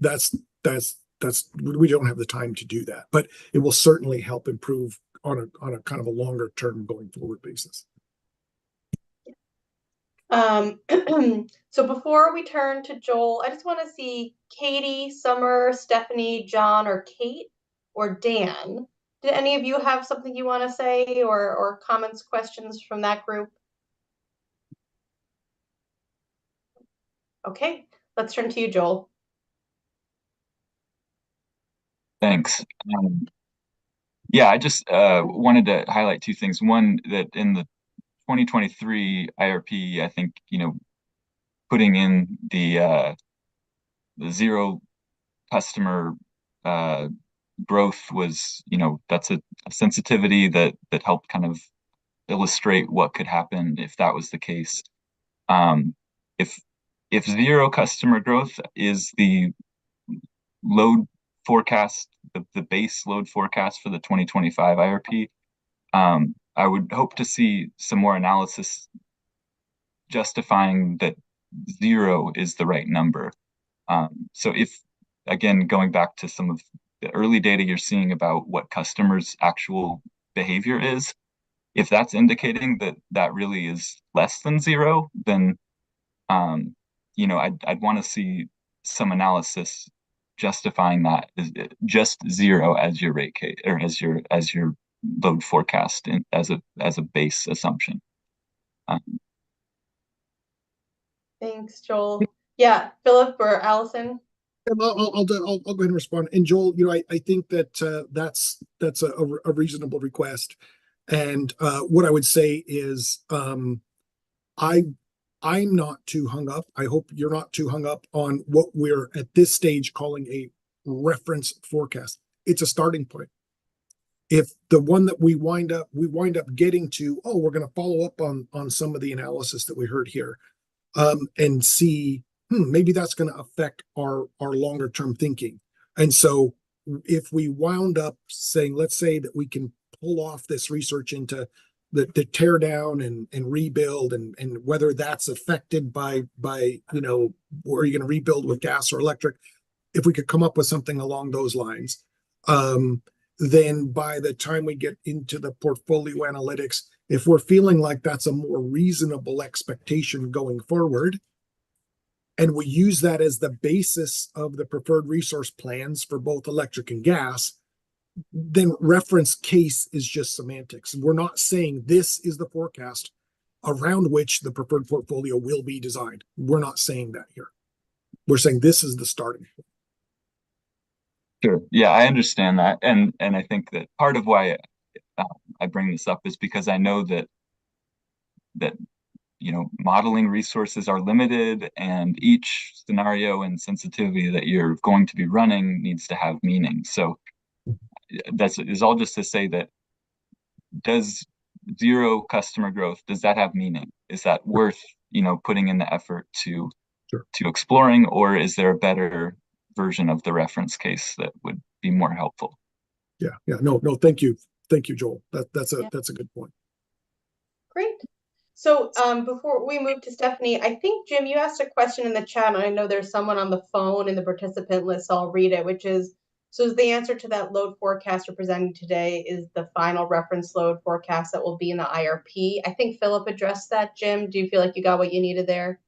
don't have the time to do that, but it will certainly help improve on a kind of a longer term going forward basis. So before we turn to Joel, I just want to see Katie, Summer, Stephanie, John, or Kate, or Dan. Did any of you have something you want to say or comments, questions from that group? Okay, let's turn to you, Joel. Thanks. Yeah, I just wanted to highlight two things. One, that in the 2023 IRP, I think, putting in the zero customer growth was, that's a sensitivity that helped kind of illustrate what could happen if that was the case. If zero customer growth is the load forecast, the base load forecast for the 2025 IRP, I would hope to see some more analysis justifying that zero is the right number. So if, again, going back to some of the early data you're seeing about what customers' actual behavior is, if that's indicating that really is less than zero, then I'd want to see some analysis justifying that is just zero as your rate case or as your load forecast as a base assumption. Thanks, Joel. Yeah, Philip or Allison? I'll go ahead and respond. And Joel, I think that that's a reasonable request. And what I would say is, I'm not too hung up. I hope you're not too hung up on what we're at this stage calling a reference forecast. It's a starting point. If the one that we wind up getting to, we're going to follow up on some of the analysis that we heard here, and see, maybe that's going to affect our longer term thinking. And so if we wound up saying, let's say that we can pull off this research into the tear down and rebuild and whether that's affected by are you going to rebuild with gas or electric? if we could come up with something along those lines, then by the time we get into the portfolio analytics, if we're feeling like that's a more reasonable expectation going forward, and we use that as the basis of the preferred resource plans for both electric and gas, then reference case is just semantics. We're not saying this is the forecast around which the preferred portfolio will be designed. We're not saying that here. We're saying this is the starting point. Sure. Yeah, I understand that. And I think that part of why I bring this up is because I know that modeling resources are limited, and each scenario and sensitivity that you're going to be running needs to have meaning. So that's is all just to say that, does zero customer growth, does that have meaning? Is that worth putting in the effort to exploring, or is there a better version of the reference case that would be more helpful? No, thank you, Joel. That's a good point. Great. So before we move to Stephanie, I think, Jim, you asked a question in the chat, and I know there's someone on the phone in the participant list, so I'll read it, which is, so is the answer to that load forecast you're presenting today is the final reference load forecast that will be in the IRP? I think Philip addressed that. Jim, do you feel like you got what you needed there?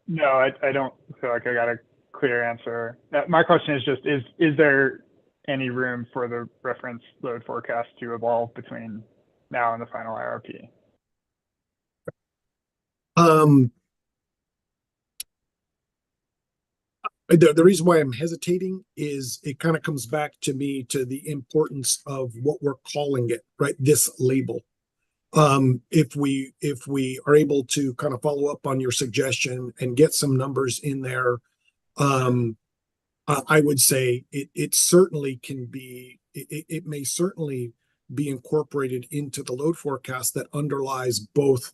No, I don't feel like I got a clear answer. My question is just, is there any room for the reference load forecast to evolve between now and the final IRP? The reason why I'm hesitating is it kind of comes back to the importance of what we're calling it, right? This label. If we are able to kind of follow up on your suggestion and get some numbers in there, I would say it certainly can be, it may certainly be incorporated into the load forecast that underlies both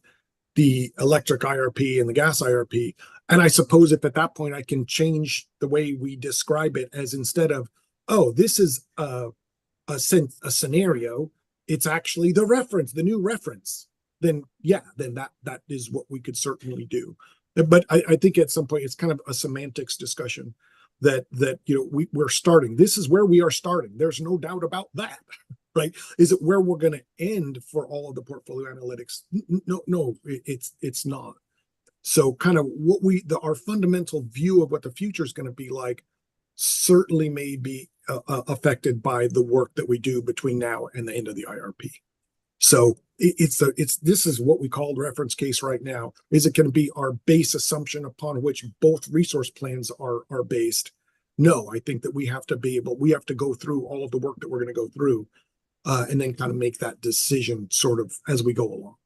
the electric IRP and the gas IRP. And I suppose if at that point I can change the way we describe it, as instead of, oh, this is a scenario, it's actually the reference, the new reference, then that is what we could certainly do. But I think at some point it's kind of a semantics discussion that we're starting. This is where we are starting. There's no doubt about that, right? Is it where we're going to end for all of the portfolio analytics? No, it's not. So kind of our fundamental view of what the future is going to be like certainly may be affected by the work that we do between now and the end of the IRP. So this is what we call reference case right now. Is it going to be our base assumption upon which both resource plans are based? No, I think that we have to go through all of the work that we're going to go through, and then kind of make that decision sort of as we go along.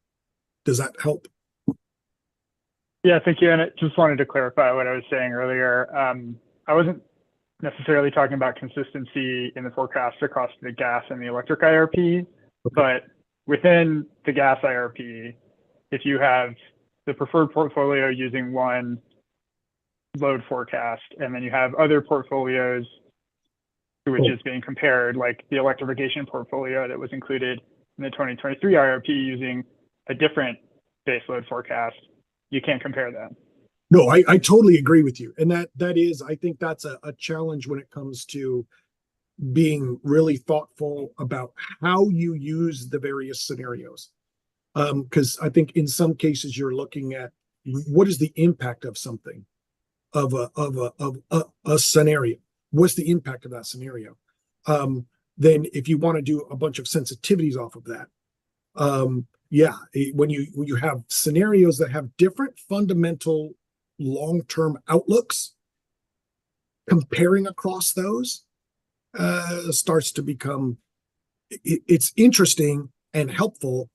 Does that help? Yeah, thank you. And I just wanted to clarify what I was saying earlier. I wasn't necessarily talking about consistency in the forecast across the gas and the electric IRP, but within the gas IRP, if you have the preferred portfolio using one load forecast, and then you have other portfolios to which is being compared, like the electrification portfolio that was included in the 2023 IRP using a different base load forecast, you can't compare them. No, I totally agree with you. And that is, I think that's a challenge when it comes to being really thoughtful about how you use the various scenarios. Because I think in some cases you're looking at what is the impact of something, of a scenario. What's the impact of that scenario? Then if you want to do a bunch of sensitivities off of that, when you have scenarios that have different fundamental long-term outlooks, comparing across those starts to become, it's interesting and helpful,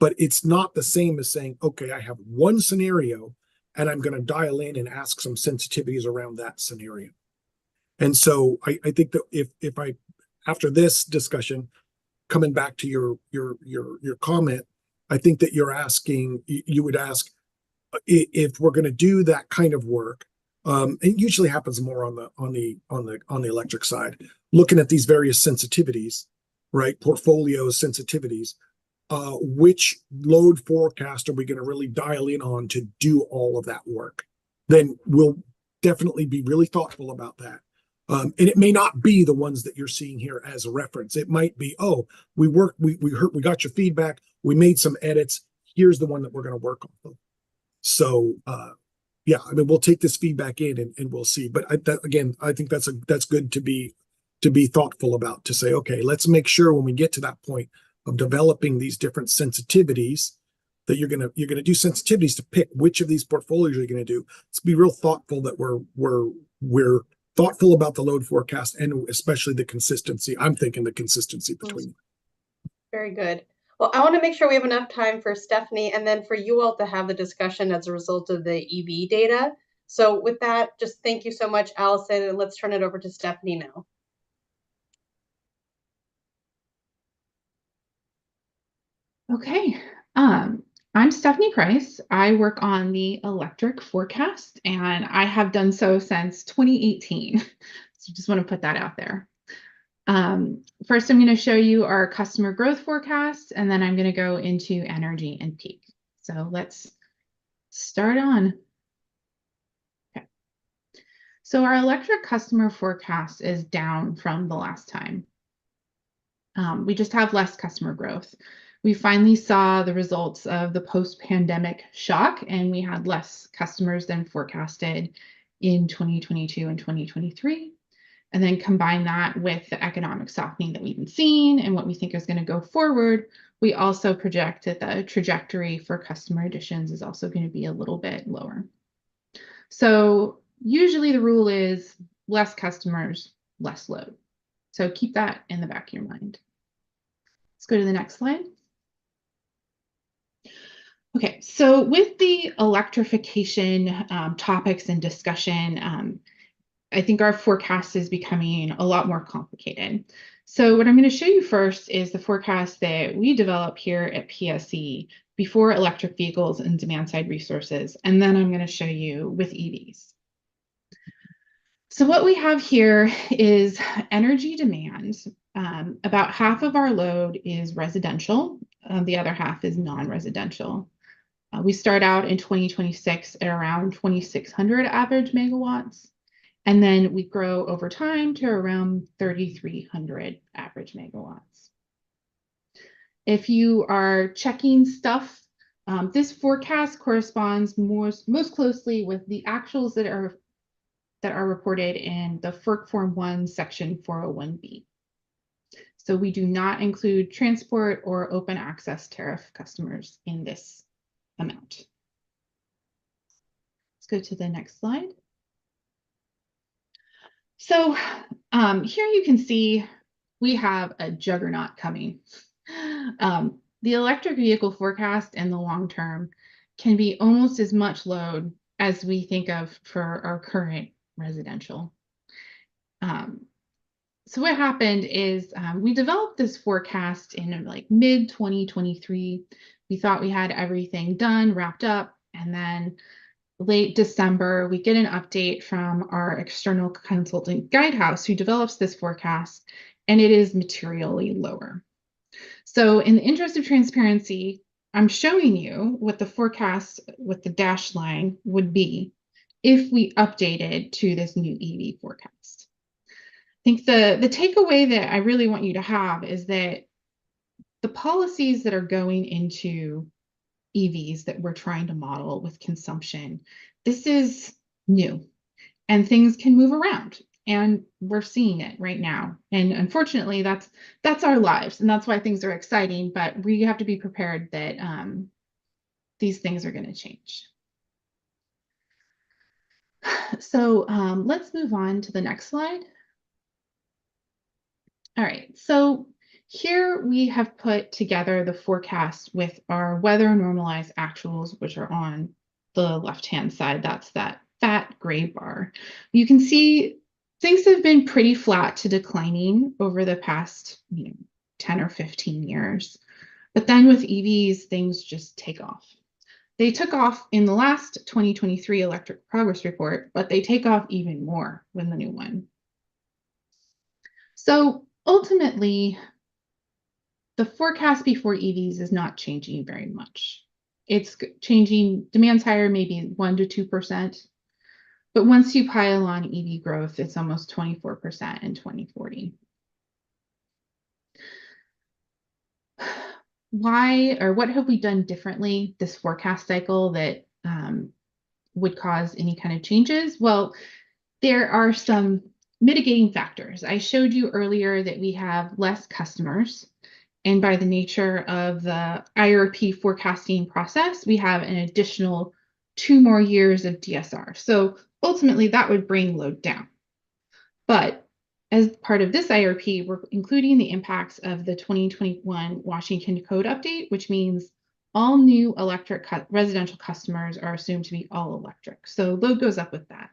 but it's not the same as saying, okay, I have one scenario and I'm going to dial in and ask some sensitivities around that scenario. And so I think that if I, after this discussion, coming back to your comment, I think that you would ask if we're going to do that kind of work. It usually happens more on the electric side, looking at these various sensitivities, right? Portfolio sensitivities. which load forecast are we going to really dial in on to do all of that work? Then we'll definitely be really thoughtful about that. And it may not be the ones that you're seeing here as a reference. It might be, oh, we heard, we got your feedback, we made some edits. Here's the one that we're going to work on. So, yeah, I mean, we'll take this feedback in and we'll see. But again, I think that's good to be thoughtful about, to say, okay, let's make sure when we get to that point of developing these different sensitivities that you're gonna do sensitivities to pick which of these portfolios you're gonna do. Let's be real thoughtful that we're thoughtful about the load forecast and especially the consistency. I'm thinking the consistency between. Very good. Well, I want to make sure we have enough time for Stephanie and then for you all to have the discussion as a result of the EV data. So with that, just thank you so much, Allison, and let's turn it over to Stephanie now. Okay, I'm Stephanie Price. I work on the electric forecast, and I have done so since 2018. So just want to put that out there. First, I'm going to show you our customer growth forecast, and then I'm going to go into energy and peak. So let's start on. Okay. So our electric customer forecast is down from the last time. We just have less customer growth. We finally saw the results of the post-pandemic shock, and we had less customers than forecasted in 2022 and 2023. And then combine that with the economic softening that we've been seeing and what we think is going to go forward, we also project that the trajectory for customer additions is also going to be a little bit lower. So usually the rule is less customers, less load. So keep that in the back of your mind. Let's go to the next slide. Okay, so with the electrification topics and discussion, I think our forecast is becoming a lot more complicated. So what I'm going to show you first is the forecast that we develop here at PSE before electric vehicles and demand-side resources, and then I'm going to show you with EVs. So what we have here is energy demand. About half of our load is residential, the other half is non-residential. We start out in 2026 at around 2,600 average megawatts, and then we grow over time to around 3,300 average megawatts. If you are checking stuff, this forecast corresponds most closely with the actuals that are reported in the FERC Form 1, Section 401B. So we do not include transport or open access tariff customers in this amount. Let's go to the next slide. So here you can see we have a juggernaut coming. The electric vehicle forecast in the long term can be almost as much load as we think of for our current residential. So what happened is we developed this forecast in like mid-2023. We thought we had everything done, wrapped up, and then late December, we get an update from our external consultant Guidehouse, who develops this forecast, and it is materially lower. So in the interest of transparency, I'm showing you what the forecast with the dashed line would be if we updated to this new EV forecast. I think the takeaway that I really want you to have is that the policies that are going into EVs that we're trying to model with consumption, this is new and things can move around, and we're seeing it right now. And unfortunately, that's our lives, and that's why things are exciting, but we have to be prepared that these things are going to change. So let's move on to the next slide. All right, so here we have put together the forecast with our weather normalized actuals, which are on the left-hand side. That's that fat gray bar. You can see things have been pretty flat to declining over the past 10 or 15 years. But then with EVs, things just take off. They took off in the last 2023 electric progress report, but they take off even more with the new one. So ultimately, the forecast before EVs is not changing very much. It's changing, demand's higher, maybe 1 to 2%. But once you pile on EV growth, it's almost 24% in 2040. Why or what have we done differently this forecast cycle that would cause any kind of changes? Well, there are some mitigating factors. I showed you earlier that we have less customers. And by the nature of the IRP forecasting process, we have an additional 2 more years of DSR. So ultimately, that would bring load down. But as part of this IRP, we're including the impacts of the 2021 Washington Code update, which means all new electric residential customers are assumed to be all electric. So load goes up with that.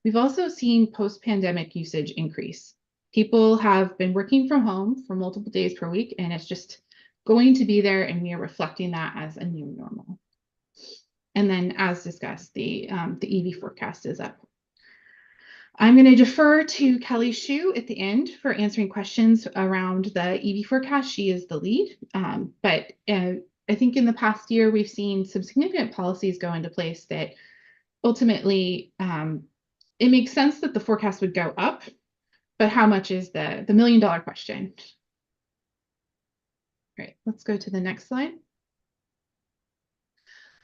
We've also seen post-pandemic usage increase. People have been working from home for multiple days per week, and it's just going to be there, and we are reflecting that as a new normal. And then, as discussed, the EV forecast is up. I'm going to defer to Kelly Hsu at the end for answering questions around the EV forecast. She is the lead, but I think in the past year, we've seen some significant policies go into place that ultimately, it makes sense that the forecast would go up, but how much is the million-dollar question? All right, let's go to the next slide.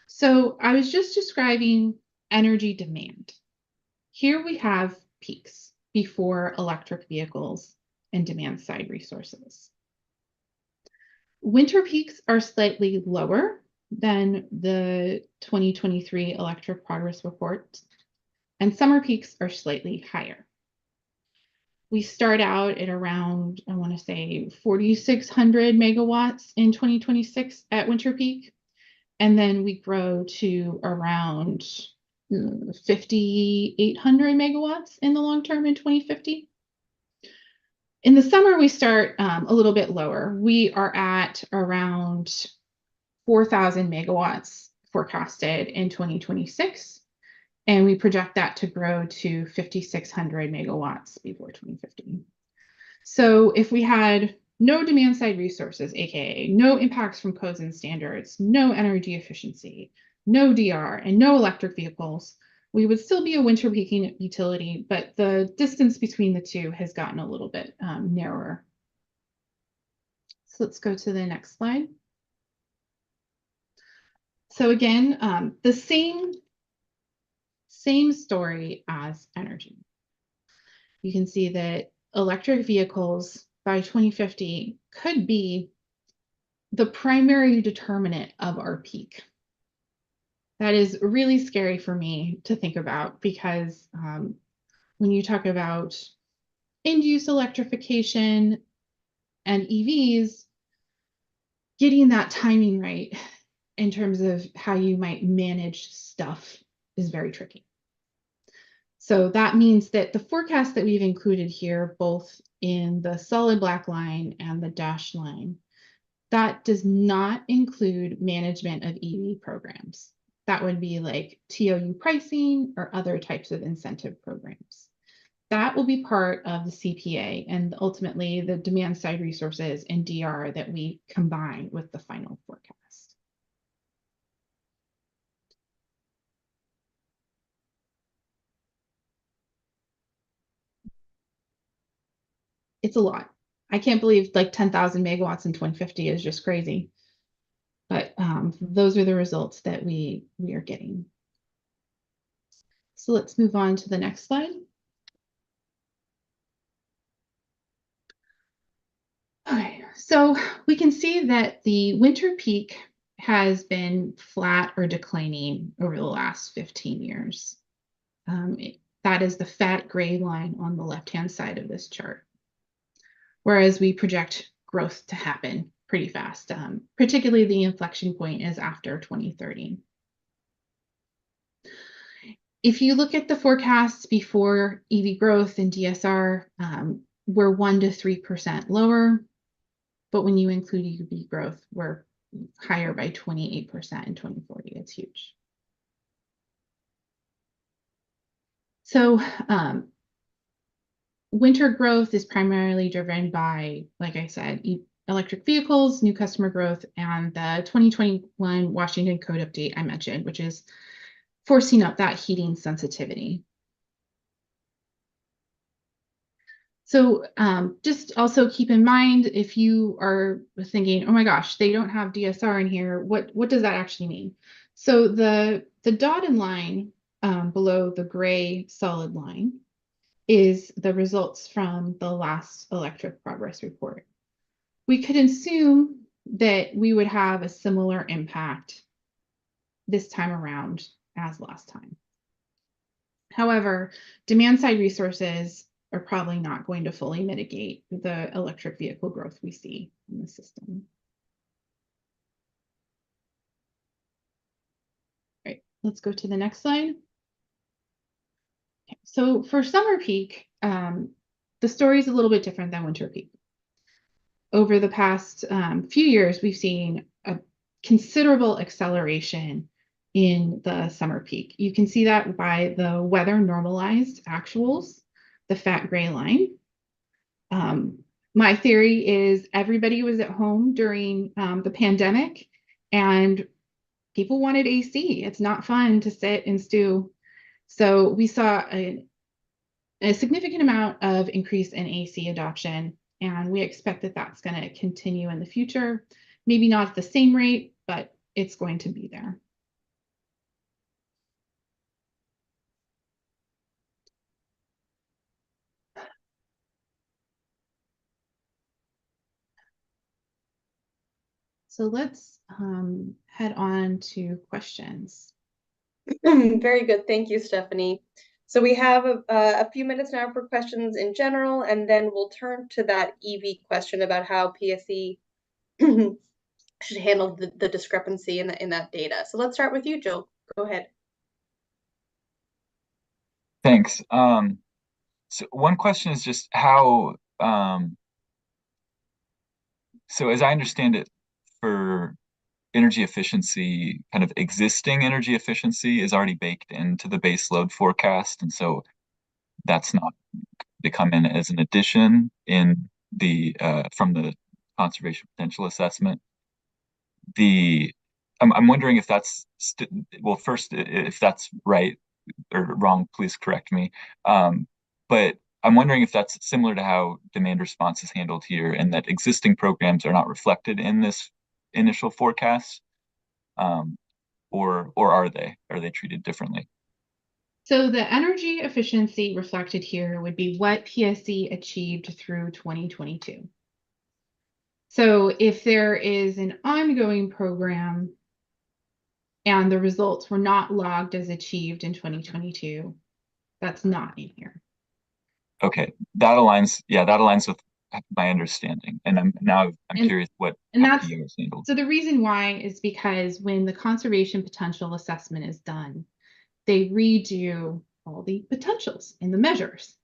So I was just describing energy demand. Here we have peaks before electric vehicles and demand side resources. Winter peaks are slightly lower than the 2023 Electric Progress Report, and summer peaks are slightly higher. We start out at around, I want to say, 4,600 megawatts in 2026 at winter peak, and then we grow to around 5,800 megawatts in the long term in 2050. In the summer, we start a little bit lower. We are at around 4,000 megawatts forecasted in 2026, and we project that to grow to 5,600 megawatts before 2050. So if we had no demand side resources, aka no impacts from codes and standards, no energy efficiency, no DR, and no electric vehicles, we would still be a winter peaking utility, but the distance between the two has gotten a little bit narrower. So let's go to the next slide. So again, the same story as energy. You can see that electric vehicles by 2050 could be the primary determinant of our peak. That is really scary for me to think about because when you talk about end-use electrification and EVs, getting that timing right in terms of how you might manage stuff is very tricky. So that means that the forecast that we've included here, both in the solid black line and the dashed line, that does not include management of EV programs. That would be like TOU pricing or other types of incentive programs. That will be part of the CPA and ultimately the demand side resources and DR that we combine with the final forecast. It's a lot. I can't believe like 10,000 megawatts in 2050 is just crazy. But those are the results that we are getting. So let's move on to the next slide. Okay, so we can see that the winter peak has been flat or declining over the last 15 years. That is the fat gray line on the left-hand side of this chart. Whereas we project growth to happen pretty fast, particularly the inflection point is after 2030. If you look at the forecasts before EV growth and DSR, we're 1 to 3% lower, but when you include EV growth, we're higher by 28% in 2040. It's huge. So winter growth is primarily driven by, like I said, electric vehicles, new customer growth, and the 2021 Washington Code update I mentioned, which is forcing up that heating sensitivity. So just also keep in mind, if you are thinking, oh my gosh, they don't have DSR in here, what does that actually mean? So the dotted line below the gray solid line is the results from the last electric progress report. We could assume that we would have a similar impact this time around as last time. However, demand side resources are probably not going to fully mitigate the electric vehicle growth we see in the system. All right, let's go to the next slide. Okay, so for summer peak, the story is a little bit different than winter peak. Over the past few years, we've seen a considerable acceleration in the summer peak. You can see that by the weather normalized actuals, the fat gray line. My theory is everybody was at home during the pandemic and people wanted AC. It's not fun to sit and stew. So we saw a significant amount of increase in AC adoption, and we expect that that's going to continue in the future. Maybe not at the same rate, but it's going to be there. So let's head on to questions. Very good. Thank you, Stephanie. So we have a few minutes now for questions in general, and then we'll turn to that EV question about how PSE should handle the discrepancy in that data. So let's start with you, Joe. Go ahead. Thanks. So one question is just how, so as I understand it, for energy efficiency, kind of existing energy efficiency is already baked into the base load forecast. And so that's not to come in as an addition in the from the conservation potential assessment. I'm wondering if that's well, first, if that's right or wrong, please correct me. But I'm wondering if that's similar to how demand response is handled here, and that existing programs are not reflected in this initial forecast, or are they? Are they treated differently? So the energy efficiency reflected here would be what PSE achieved through 2022. So if there is an ongoing program and the results were not logged as achieved in 2022, that's not in here. Okay, that aligns. Yeah, that aligns with my understanding. And I'm curious what that's is handled. So the reason why is because when the conservation potential assessment is done, they redo all the potentials in the measures.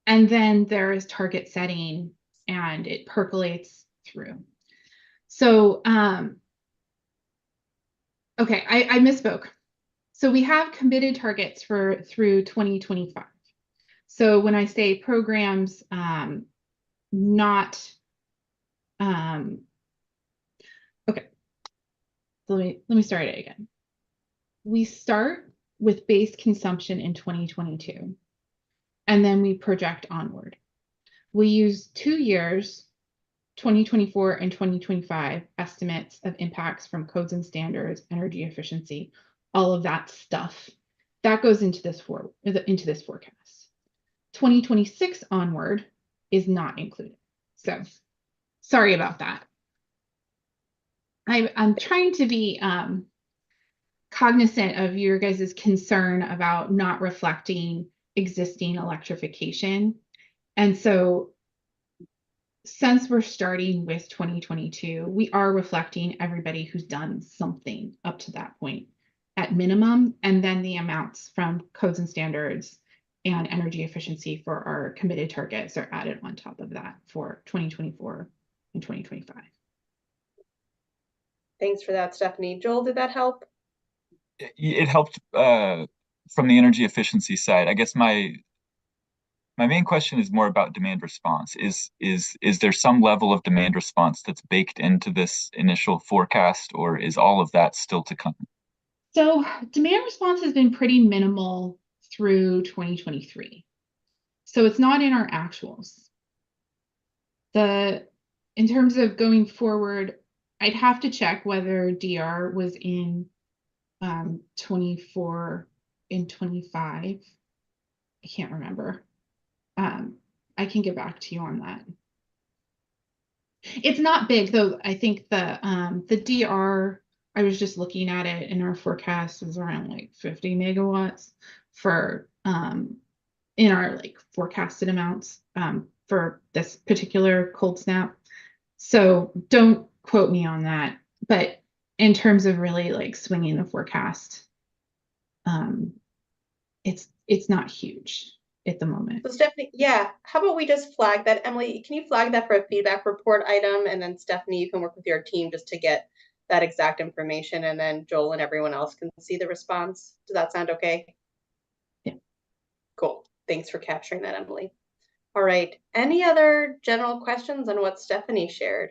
And then there is target setting and it percolates through. So, okay, I misspoke. So we have committed targets through 2025. So when I say programs, not, okay, so let me start it again. We start with base consumption in 2022, and then we project onward. We use 2 years, 2024 and 2025 estimates of impacts from codes and standards, energy efficiency, all of that stuff that goes into this forecast. 2026 onward is not included. So sorry about that. I'm trying to be cognizant of your guys' concern about not reflecting existing electrification. And so since we're starting with 2022, we are reflecting everybody who's done something up to that point at minimum, and then the amounts from codes and standards and energy efficiency for our committed targets are added on top of that for 2024 and 2025. Thanks for that, Stephanie. Joel, did that help? It helped from the energy efficiency side. I guess my My main question is more about demand response. Is there some level of demand response that's baked into this initial forecast, or is all of that still to come? So demand response has been pretty minimal through 2023. So it's not in our actuals. In terms of going forward, I'd have to check whether DR was in 24 and 25. I can't remember. I can get back to you on that. It's not big though. I think the DR, I was just looking at it, and our forecast is around like 50 megawatts for in our like forecasted amounts for this particular cold snap. So don't quote me on that. But in terms of really like swinging the forecast, it's not huge at the moment. So Stephanie, yeah, how about we just flag that? Emily, can you flag that for a feedback report item? And then Stephanie, you can work with your team just to get that exact information, and then Joel and everyone else can see the response. Does that sound okay? Yeah. Cool. Thanks for capturing that, Emily. All right. Any other general questions on what Stephanie shared?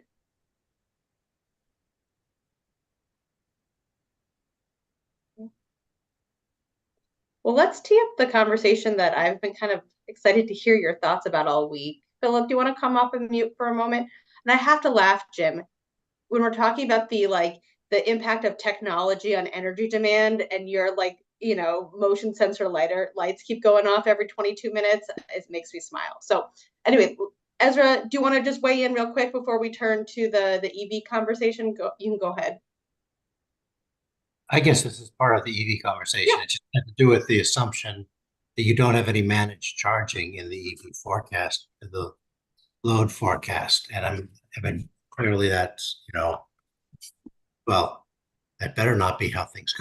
Well, let's tee up the conversation that I've been kind of excited to hear your thoughts about all week. Philip, do you want to come off and mute for a moment? And I have to laugh, Jim, when we're talking about the impact of technology on energy demand, and your motion sensor lights keep going off every 22 minutes. It makes me smile. So anyway, Ezra, do you want to just weigh in real quick before we turn to the EV conversation? You can go ahead. I guess this is part of the EV conversation. Yeah. It just had to do with the assumption that you don't have any managed charging in the EV forecast, the load forecast. And I mean, clearly that's, well, that better not be how things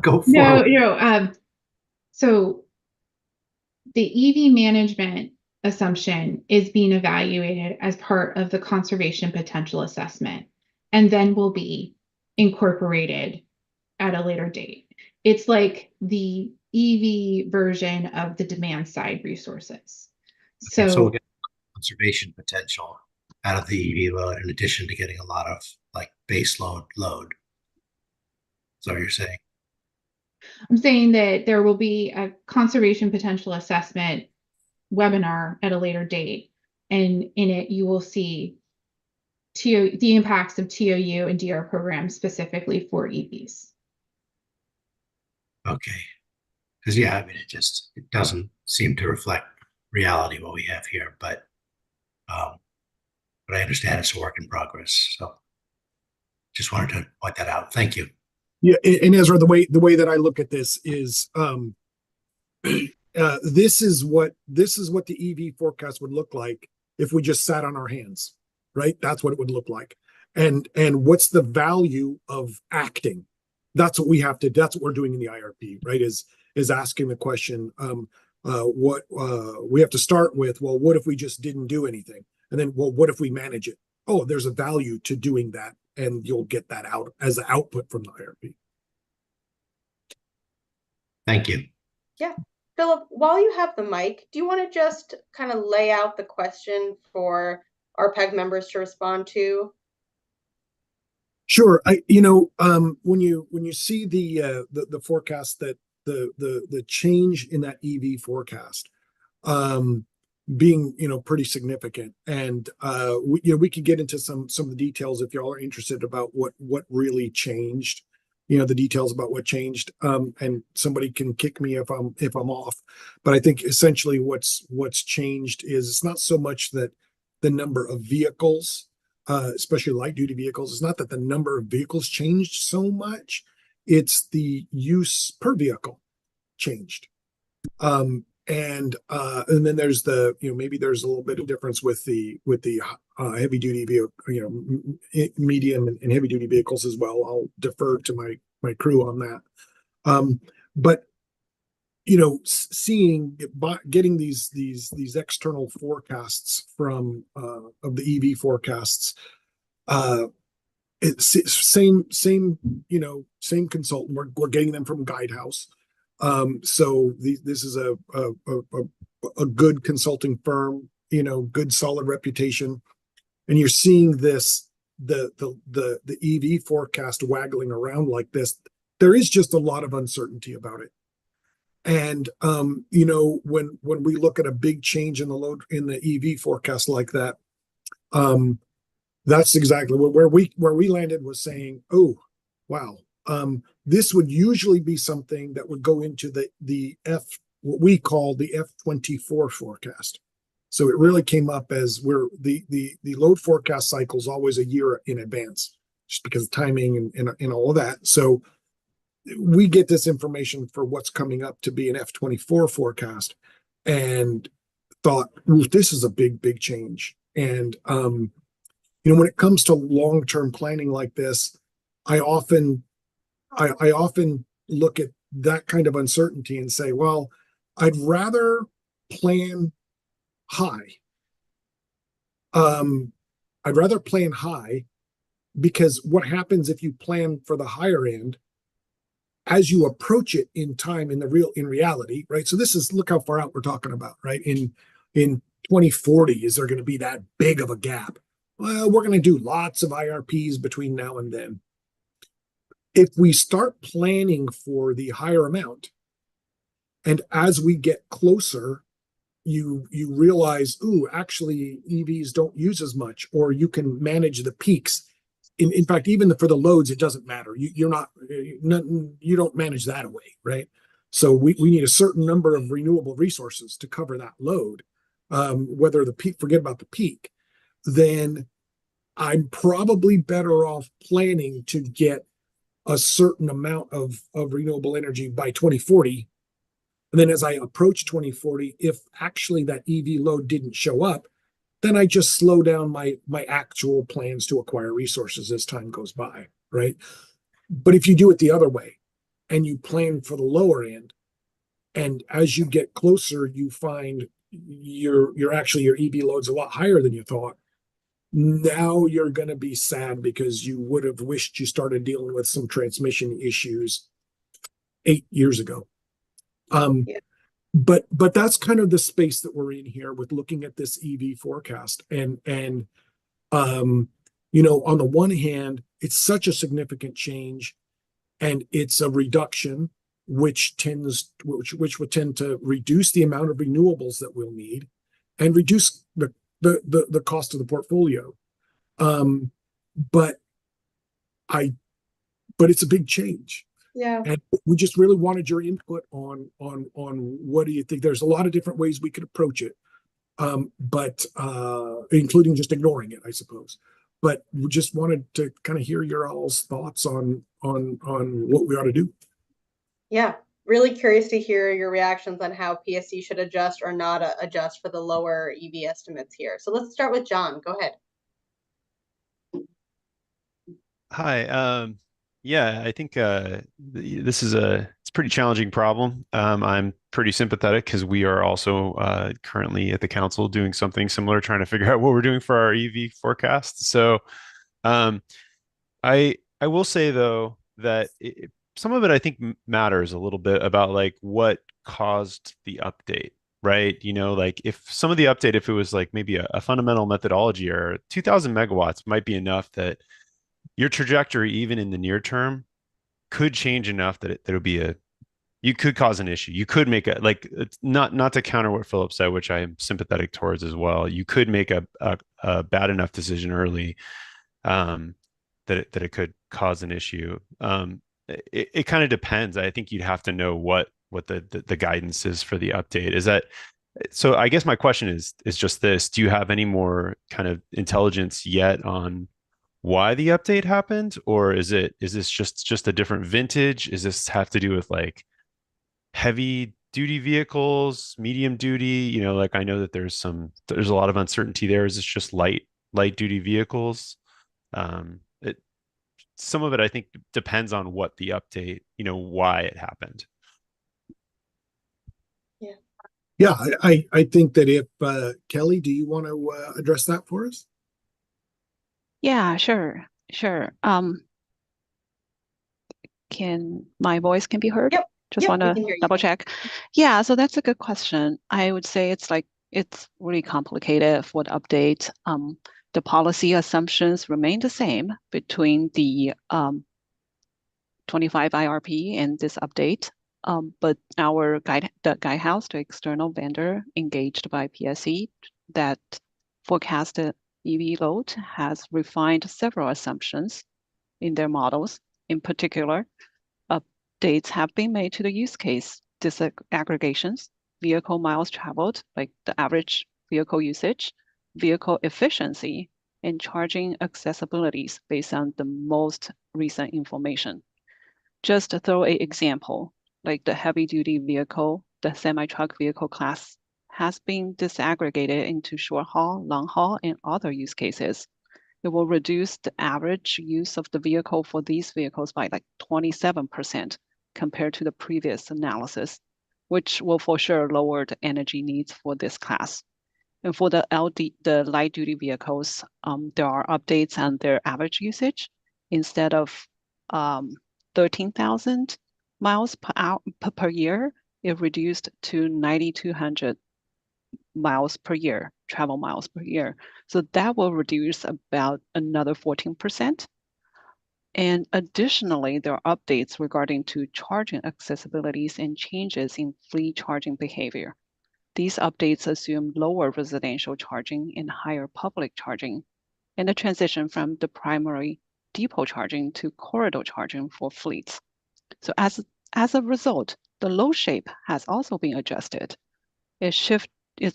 go forward. No. So the EV management assumption is being evaluated as part of the conservation potential assessment, and then will be incorporated at a later date. It's like the EV version of the demand side resources. Okay, so So we'll get conservation potential out of the EV load in addition to getting a lot of like base load. So you're saying? I'm saying that there will be a conservation potential assessment webinar at a later date, and in it you will see the impacts of TOU and DR programs specifically for EVs. Okay. Because yeah, I mean, it doesn't seem to reflect reality what we have here, but I understand it's a work in progress. So just wanted to point that out. Thank you. Yeah, and Ezra, the way that I look at this is this is what the EV forecast would look like if we just sat on our hands, right? That's what it would look like. And what's the value of acting? That's what we're doing in the IRP, right? Is asking the question, what we have to start with, well, what if we just didn't do anything? And then, well, what if we manage it? Oh, there's a value to doing that, and you'll get that out as an output from the IRP. Thank you. Yeah. Philip, while you have the mic, do you want to just kind of lay out the question for RPAG members to respond to? Sure. When you see the forecast, that the change in that EV forecast being pretty significant, and we could get into some of the details if y'all are interested about what really changed, the details about what changed, and somebody can kick me if I'm off, but I think essentially what's changed is it's not so much that the number of vehicles, especially light duty vehicles, it's not that the number of vehicles changed so much, it's the use per vehicle changed. And then there's maybe there's a little bit of difference with the heavy duty vehicle, medium and heavy duty vehicles as well. I'll defer to my crew on that. But getting these external forecasts from of the EV forecasts, it's same consultant. We're getting them from Guidehouse. So this is a a good consulting firm, good solid reputation, and you're seeing this the EV forecast waggling around like this, there is just a lot of uncertainty about it. And when we look at a big change in the load in the EV forecast like that, that's exactly where we landed, was saying, oh, wow, this would usually be something that would go into what we call the F24 forecast. So it really came up as the load forecast cycle is always a year in advance, just because of timing and all of that. So we get this information for what's coming up to be an F24 forecast, and thought, this is a big change. And when it comes to long-term planning like this, I often look at that kind of uncertainty and say, well, I'd rather plan high. I'd rather plan high, because what happens if you plan for the higher end, as you approach it in time, in reality, right? So look how far out we're talking about, right? In 2040, is there going to be that big of a gap? Well, we're going to do lots of IRPs between now and then. If we start planning for the higher amount, and as we get closer, you realize, ooh, actually EVs don't use as much, or you can manage the peaks. In fact, even for the loads, it doesn't matter. You don't manage that away, right? So we need a certain number of renewable resources to cover that load. Whether the peak, forget about the peak, then I'm probably better off planning to get a certain amount of renewable energy by 2040. And then as I approach 2040, if actually that EV load didn't show up, then I just slow down my actual plans to acquire resources as time goes by, right? But if you do it the other way, and you plan for the lower end, and as you get closer, you find your EV load's a lot higher than you thought, now you're going to be sad, because you would have wished you started dealing with some transmission issues 8 years ago. Yeah. But that's kind of the space that we're in here with looking at this EV forecast. And on the one hand, it's such a significant change, and it's a reduction, which would tend to reduce the amount of renewables that we'll need, and reduce the cost of the portfolio. But it's a big change. Yeah. And we just really wanted your input on what do you think? There's a lot of different ways we could approach it, but including just ignoring it, I suppose. But we just wanted to kind of hear your all's thoughts on what we ought to do. Yeah, really curious to hear your reactions on how PSE should adjust or not adjust for the lower EV estimates here. So let's start with John. Go ahead. Hi. Yeah, I think this is it's a pretty challenging problem. I'm pretty sympathetic, because we are also currently at the council doing something similar, trying to figure out what we're doing for our EV forecast. So I will say, though, that some of it, I think, matters a little bit about like what caused the update, right? Like if some of the update, if it was like maybe a fundamental methodology error, 2,000 megawatts might be enough that your trajectory, even in the near term, could change enough that you could cause an issue. You could make it's not to counter what Philip said, which I am sympathetic towards as well. You could make a bad enough decision early that it could cause an issue. It kind of depends. I think you'd have to know what the guidance is for the update. So I guess my question is just this: do you have any more kind of intelligence yet on why the update happened, or is this just a different vintage? Is this have to do with like heavy duty vehicles, medium duty? Like I know that there's a lot of uncertainty there. Is this just light duty vehicles? Some of it, I think, depends on what the update, why it happened. Yeah, I think that if Kelly, do you want to address that for us? Yeah, sure. Can my voice be heard? Yep. Just Yep, want we to can hear you. double check. Yeah, so that's a good question. I would say it's really complicated for the update. The policy assumptions remain the same between the 25 IRP and this update. But the guidehouse, the external vendor engaged by PSE that forecasted EV load, has refined several assumptions in their models. In particular, updates have been made to the use case disaggregations, vehicle miles traveled, like the average vehicle usage, vehicle efficiency, and charging accessibilities based on the most recent information. Just to throw an example, like the heavy duty vehicle, the semi-truck vehicle class has been disaggregated into short haul, long haul, and other use cases. It will reduce the average use of the vehicle for these vehicles by like 27% compared to the previous analysis, which will for sure lower the energy needs for this class. And for the light duty vehicles, there are updates on their average usage. Instead of 13,000 miles per year, it reduced to 9,200 miles per year, travel miles per year. So that will reduce about another 14%. And additionally, there are updates regarding to charging accessibilities and changes in fleet charging behavior. These updates assume lower residential charging and higher public charging, and the transition from the primary depot charging to corridor charging for fleets. So as a result, the load shape has also been adjusted. It's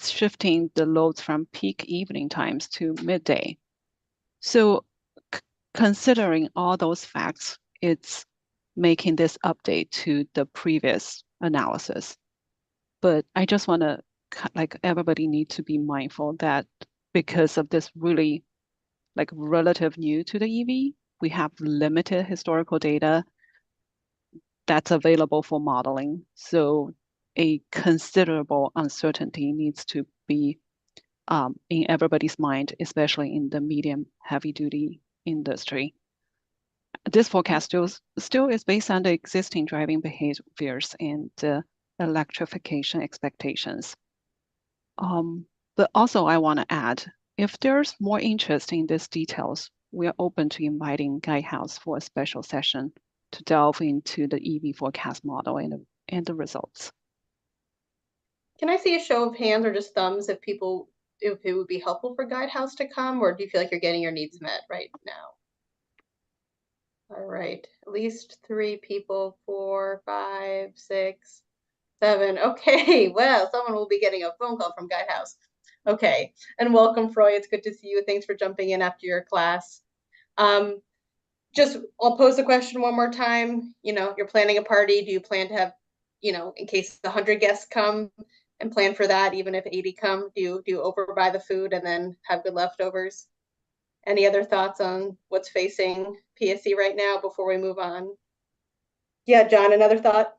shifting the loads from peak evening times to midday. So considering all those facts, it's making this update to the previous analysis. But I just want to, like, everybody needs to be mindful that because of this really like relative new to the EV, we have limited historical data that's available for modeling. So a considerable uncertainty needs to be in everybody's mind, especially in the medium heavy duty industry. This forecast still is based on the existing driving behaviors and electrification expectations. But also I want to add, if there's more interest in these details, we are open to inviting Guidehouse for a special session to delve into the EV forecast model and the results. Can I see a show of hands or just thumbs if it would be helpful for Guidehouse to come, or do you feel like you're getting your needs met right now? All right, at least 3 people, 4, 5, 6, 7. Okay, well, someone will be getting a phone call from Guidehouse. Okay, and welcome, Froy. It's good to see you. Thanks for jumping in after your class. Just, I'll pose the question one more time. You're planning a party. Do you plan to have, in case 100 guests come, and plan for that, even if 80 come? Do you overbuy the food and then have good leftovers? Any other thoughts on what's facing PSE right now before we move on? Yeah, John, another thought?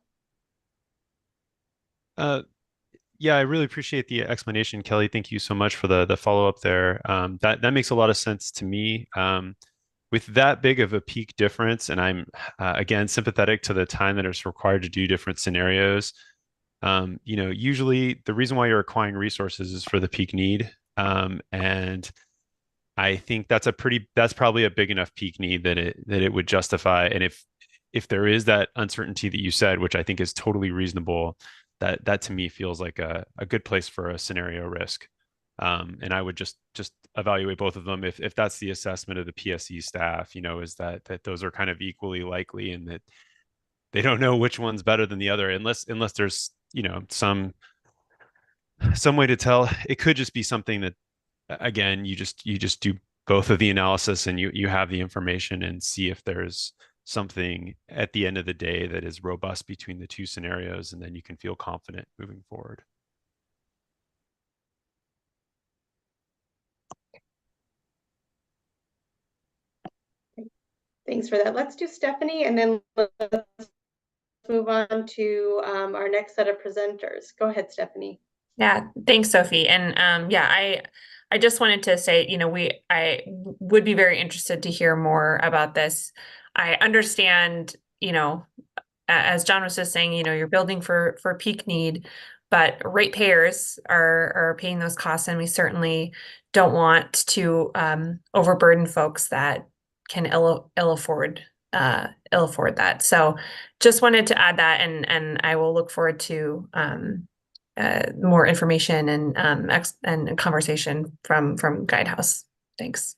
Yeah, I really appreciate the explanation, Kelly. Thank you so much for the follow-up there. That makes a lot of sense to me. With that big of a peak difference, and I'm again sympathetic to the time that is required to do different scenarios. Usually the reason why you're acquiring resources is for the peak need. And I think that's probably a big enough peak need that it would justify. And if there is that uncertainty that you said, which I think is totally reasonable, that to me feels like a good place for a scenario risk. And I would just evaluate both of them if that's the assessment of the PSE staff, is that those are kind of equally likely and that they don't know which one's better than the other unless there's, some way to tell. It could just be something that, again, you just do both of the analysis and you have the information and see if there's something at the end of the day that is robust between the two scenarios, and then you can feel confident moving forward. Thanks for that. Let's do Stephanie, and then let's move on to our next set of presenters. Go ahead, Stephanie. Yeah, thanks, Sophie. And I just wanted to say, I would be very interested to hear more about this. I understand, as John was just saying, you're building for peak need, but ratepayers are paying those costs, and we certainly don't want to overburden folks that can ill afford that. So just wanted to add that, and I will look forward to more information and conversation from Guidehouse. Thanks.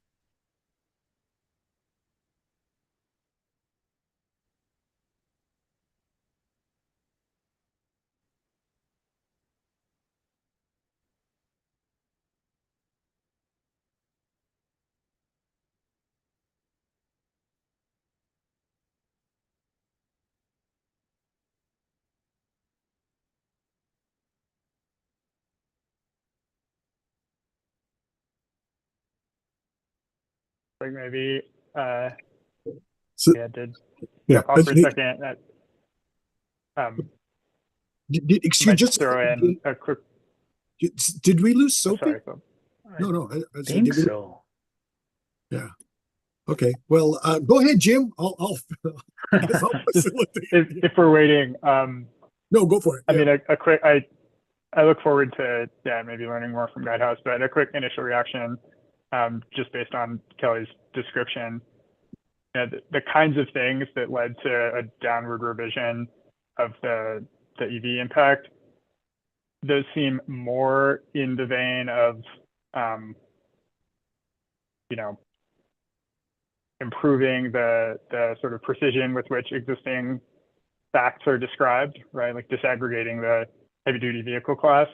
Like maybe So, yeah, did yeah, pause for a second. excuse Might just throw in a quick. did we lose Sophie? Sorry, Phil. No, I think did we? so. Yeah. Okay. Well, go ahead, Jim. I guess I'll facilitate. if we're waiting, No, go for it. I Yeah. mean, a quick. I look forward to maybe learning more from Guidehouse, but a quick initial reaction, just based on Kelly's description. The kinds of things that led to a downward revision of the EV impact, those seem more in the vein of, improving the sort of precision with which existing facts are described, right? Like disaggregating the heavy duty vehicle class,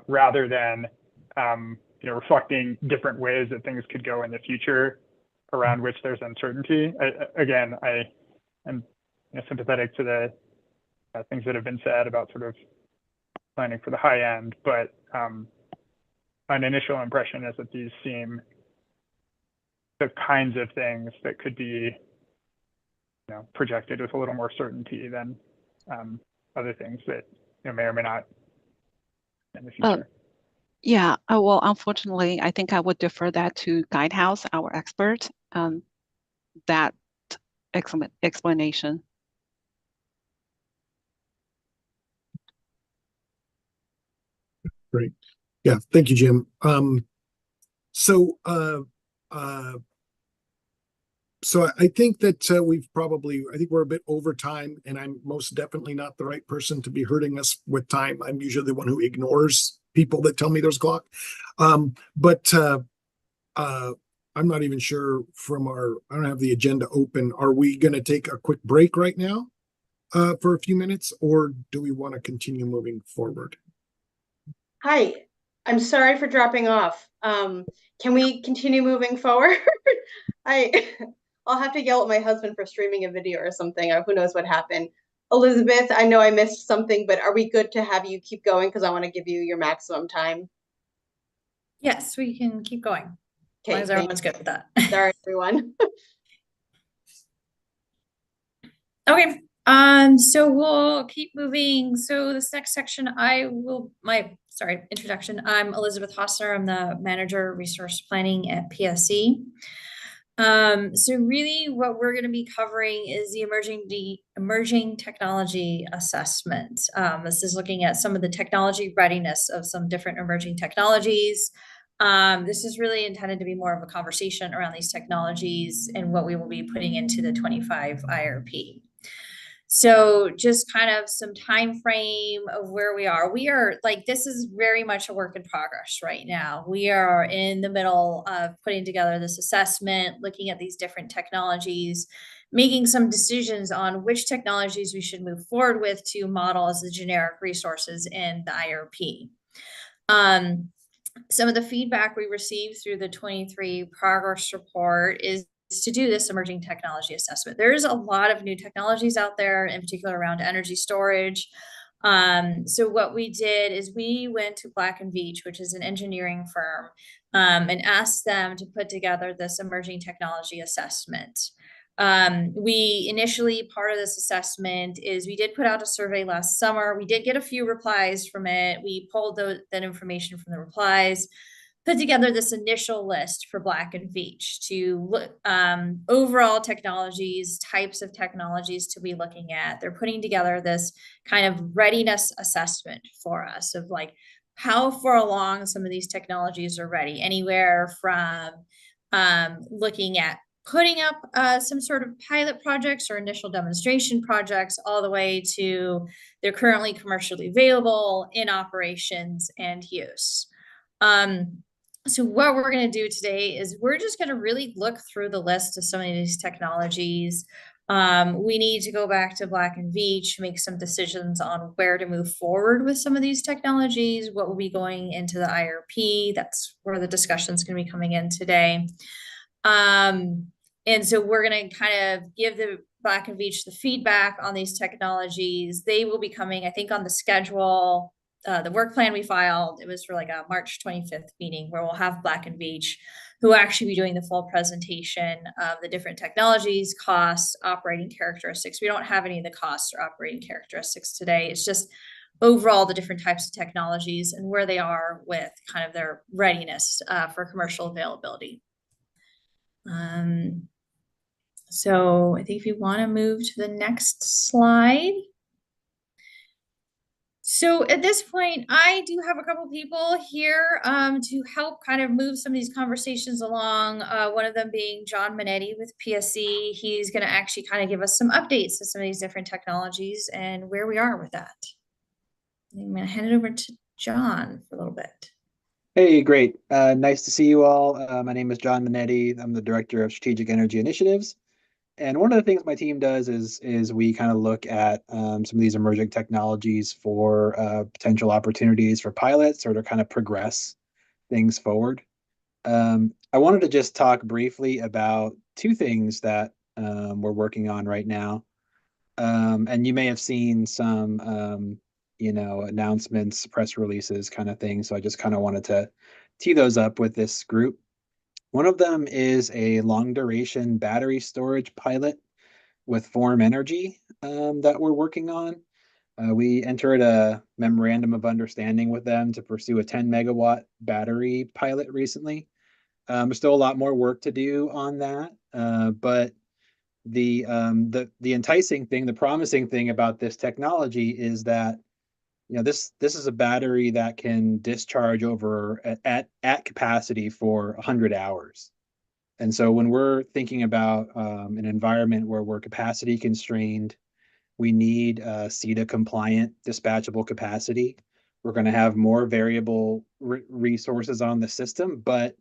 rather than, reflecting different ways that things could go in the future around which there's uncertainty. I am sympathetic to the things that have been said about sort of planning for the high end, but an initial impression is that these seem the kinds of things that could be projected with a little more certainty than other things that may or may not in the future. Yeah, well, unfortunately, I think I would defer that to Guidehouse, our expert, that explanation. Great. Yeah. Thank you, Jim. So I think that I think we're a bit over time, and I'm most definitely not the right person to be hurting us with time. I'm usually the one who ignores people that tell me there's a clock. But I'm not even sure I don't have the agenda open. Are we going to take a quick break right now for a few minutes, or do we want to continue moving forward? Hi, I'm sorry for dropping off. Can we continue moving forward? I'll have to yell at my husband for streaming a video or something, or who knows what happened. Elizabeth, I know I missed something, but are we good to have you keep going? Because I want to give you your maximum time. Yes, we can keep going. As long as everyone's good with that. Sorry, everyone. Okay. So we'll keep moving. So this next section, introduction. I'm Elizabeth Hosner. I'm the manager of resource planning at PSE. So really what we're going to be covering is the emerging technology assessment. This is looking at some of the technology readiness of some different emerging technologies. This is really intended to be more of a conversation around these technologies and what we will be putting into the 25 IRP. So just kind of some time frame of where we are. This is very much a work in progress right now. We are in the middle of putting together this assessment, looking at these different technologies, making some decisions on which technologies we should move forward with to model as the generic resources in the IRP. Some of the feedback we received through the 23 progress report is to do this emerging technology assessment. There's a lot of new technologies out there, in particular around energy storage. So what we did is we went to Black & Veatch, which is an engineering firm, and asked them to put together this emerging technology assessment. We initially, part of this assessment is we did put out a survey last summer. We did get a few replies from it. We pulled that information from the replies. put together this initial list for Black and Veatch to look overall technologies, types of technologies to be looking at. They're putting together this kind of readiness assessment for us of like how far along some of these technologies are ready, anywhere from looking at putting up some sort of pilot projects or initial demonstration projects, all the way to they're currently commercially available, in operations and use. So what we're going to do today is we're just going to really look through the list of some of these technologies. We need to go back to Black and Veatch, make some decisions on where to move forward with some of these technologies, what will be going into the IRP. That's where the discussion is going to be coming in today. And so we're going to kind of give the Black and Veatch the feedback on these technologies. They will be coming, I think, on the schedule. The work plan we filed, it was for like a March 25th meeting where we'll have Black and Veatch who will actually be doing the full presentation of the different technologies, costs, operating characteristics. We don't have any of the costs or operating characteristics today. It's just overall the different types of technologies and where they are with kind of their readiness for commercial availability. So I think if you want to move to the next slide. So at this point, I do have a couple people here to help kind of move some of these conversations along. One of them being John Minetti with PSE. He's going to actually kind of give us some updates to some of these different technologies and where we are with that. I'm going to hand it over to John for a little bit. Hey, great. Nice to see you all. My name is John Minetti. I'm the Director of Strategic Energy Initiatives. And one of the things my team does is we kind of look at some of these emerging technologies for potential opportunities for pilots or to kind of progress things forward. I wanted to just talk briefly about two things that we're working on right now. And you may have seen some announcements, press releases kind of thing. So I just kind of wanted to tee those up with this group. One of them is a long duration battery storage pilot with Form Energy that we're working on. We entered a memorandum of understanding with them to pursue a 10 megawatt battery pilot recently. There's still a lot more work to do on that, but the enticing thing, the promising thing about this technology is that this is a battery that can discharge over at capacity for 100 hours. And so when we're thinking about an environment where we're capacity constrained, we need CETA compliant dispatchable capacity. We're going to have more variable resources on the system, but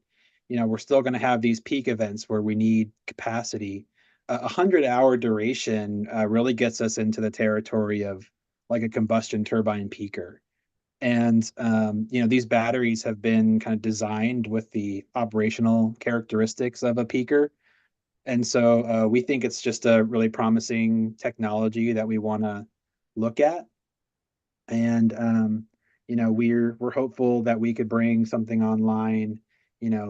we're still going to have these peak events where we need capacity. 100-hour duration really gets us into the territory of like a combustion turbine peaker. And, these batteries have been kind of designed with the operational characteristics of a peaker. And so we think it's just a really promising technology that we want to look at. And, we're hopeful that we could bring something online,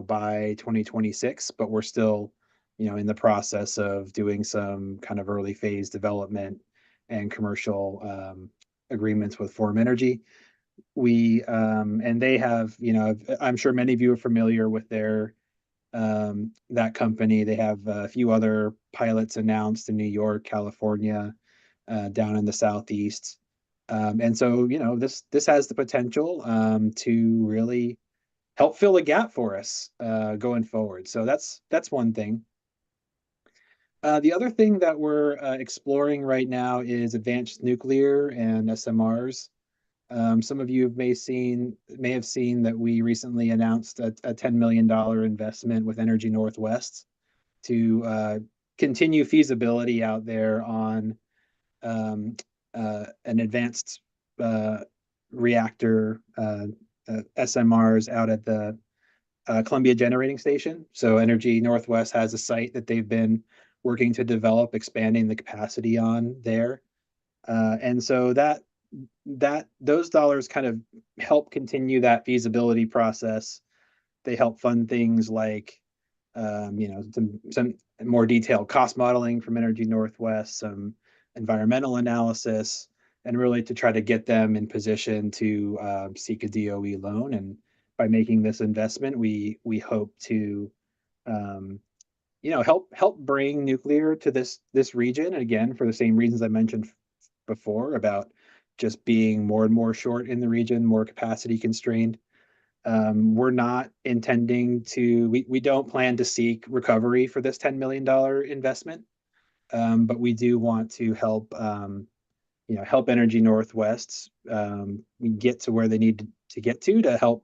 by 2026, but we're still, in the process of doing some kind of early phase development and commercial agreements with Form Energy. And they have, I'm sure many of you are familiar with their that company. They have a few other pilots announced in New York, California, down in the Southeast. And so, this has the potential to really help fill a gap for us going forward. So that's one thing. The other thing that we're exploring right now is advanced nuclear and SMRs. Some of you may have seen that we recently announced a $10 million investment with Energy Northwest to continue feasibility out there on an advanced reactor SMRs out at the Columbia Generating Station. So Energy Northwest has a site that they've been working to develop, expanding the capacity on there. And so those dollars kind of help continue that feasibility process. They help fund things like, some more detailed cost modeling from Energy Northwest, some environmental analysis, and really to try to get them in position to seek a DOE loan by making this investment, we hope to help bring nuclear to this region. And again, for the same reasons I mentioned before about just being more and more short in the region, more capacity constrained. We're not intending to, we don't plan to seek recovery for this $10 million investment, but we do want to help, help Energy Northwest get to where they need to get to help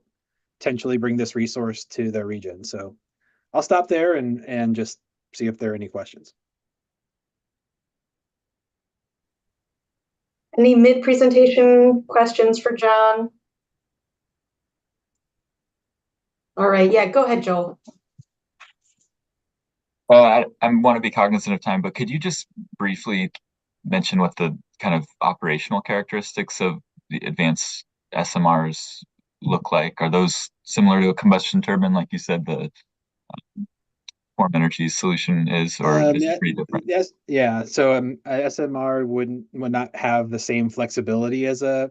potentially bring this resource to the region. So I'll stop there and just see if there are any questions. Any mid-presentation questions for John? All right, yeah, go ahead, Joel. I want to be cognizant of time, but could you just briefly mention what the kind of operational characteristics of the advanced SMRs look like? Are those similar to a combustion turbine, like you said, the form energy solution is, or is it pretty different? Yes, yeah. So SMR would not have the same flexibility as a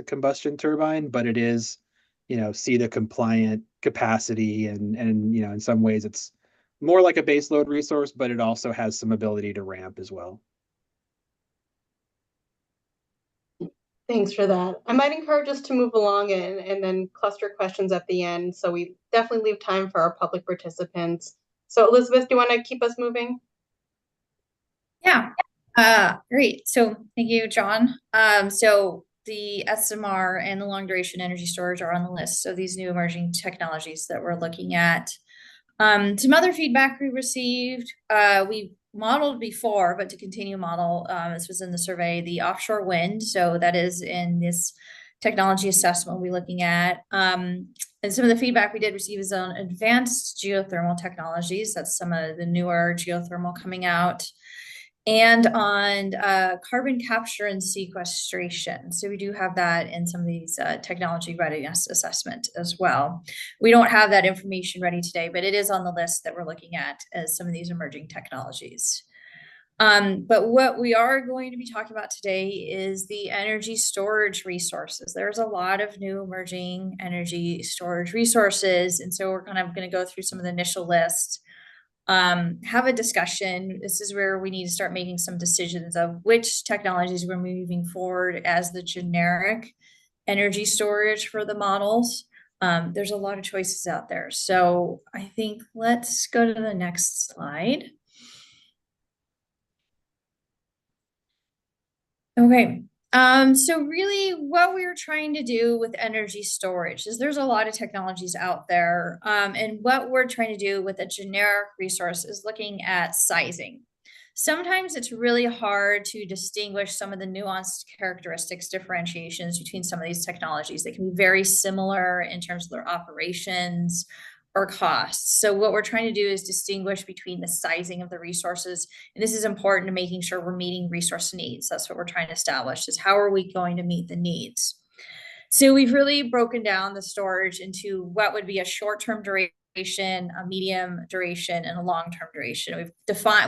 combustion turbine, but it is, CETA compliant capacity, and in some ways it's more like a baseload resource, but it also has some ability to ramp as well. Thanks for that. I might encourage us to move along and then cluster questions at the end. So we definitely leave time for our public participants. So Elizabeth, do you want to keep us moving? Yeah, great. So thank you, John. So the SMR and the long duration energy storage are on the list. So these new emerging technologies that we're looking at. Some other feedback we received, we modeled before, but to continue model, this was in the survey, the offshore wind. So that is in this technology assessment we're looking at. And some of the feedback we did receive is on advanced geothermal technologies. That's some of the newer geothermal coming out. And on carbon capture and sequestration. So we do have that in some of these technology readiness assessment as well. We don't have that information ready today, but it is on the list that we're looking at as some of these emerging technologies. But what we are going to be talking about today is the energy storage resources. There's a lot of new emerging energy storage resources. And so we're kind of going to go through some of the initial lists. Have a discussion. This is where we need to start making some decisions of which technologies we're moving forward as the generic energy storage for the models. There's a lot of choices out there. So I think let's go to the next slide. Okay. So really what we were trying to do with energy storage is there's a lot of technologies out there. And what we're trying to do with a generic resource is looking at sizing. Sometimes it's really hard to distinguish some of the nuanced characteristics, differentiations between some of these technologies. They can be very similar in terms of their operations or costs. So what we're trying to do is distinguish between the sizing of the resources. And this is important to making sure we're meeting resource needs. That's what we're trying to establish, is how are we going to meet the needs? So we've really broken down the storage into what would be a short-term duration, a medium duration, and a long-term duration.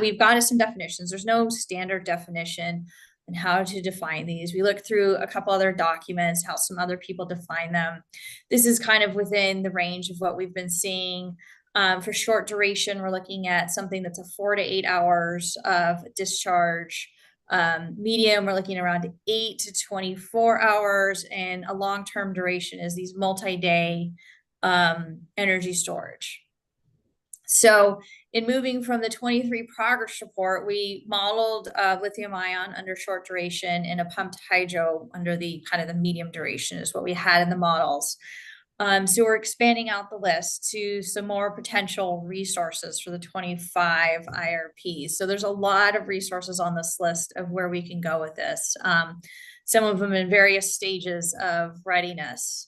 We've got some definitions. There's no standard definition and how to define these. We looked through a couple other documents, how some other people define them. This is kind of within the range of what we've been seeing. For short duration, we're looking at something that's a 4 to 8 hours of discharge. Medium, we're looking around 8 to 24 hours, and a long-term duration is these multi-day energy storage. So in moving from the 23 progress report, we modeled lithium ion under short duration and a pumped hydro under the kind of the medium duration is what we had in the models. So we're expanding out the list to some more potential resources for the 25 IRPs. So there's a lot of resources on this list of where we can go with this. Some of them in various stages of readiness.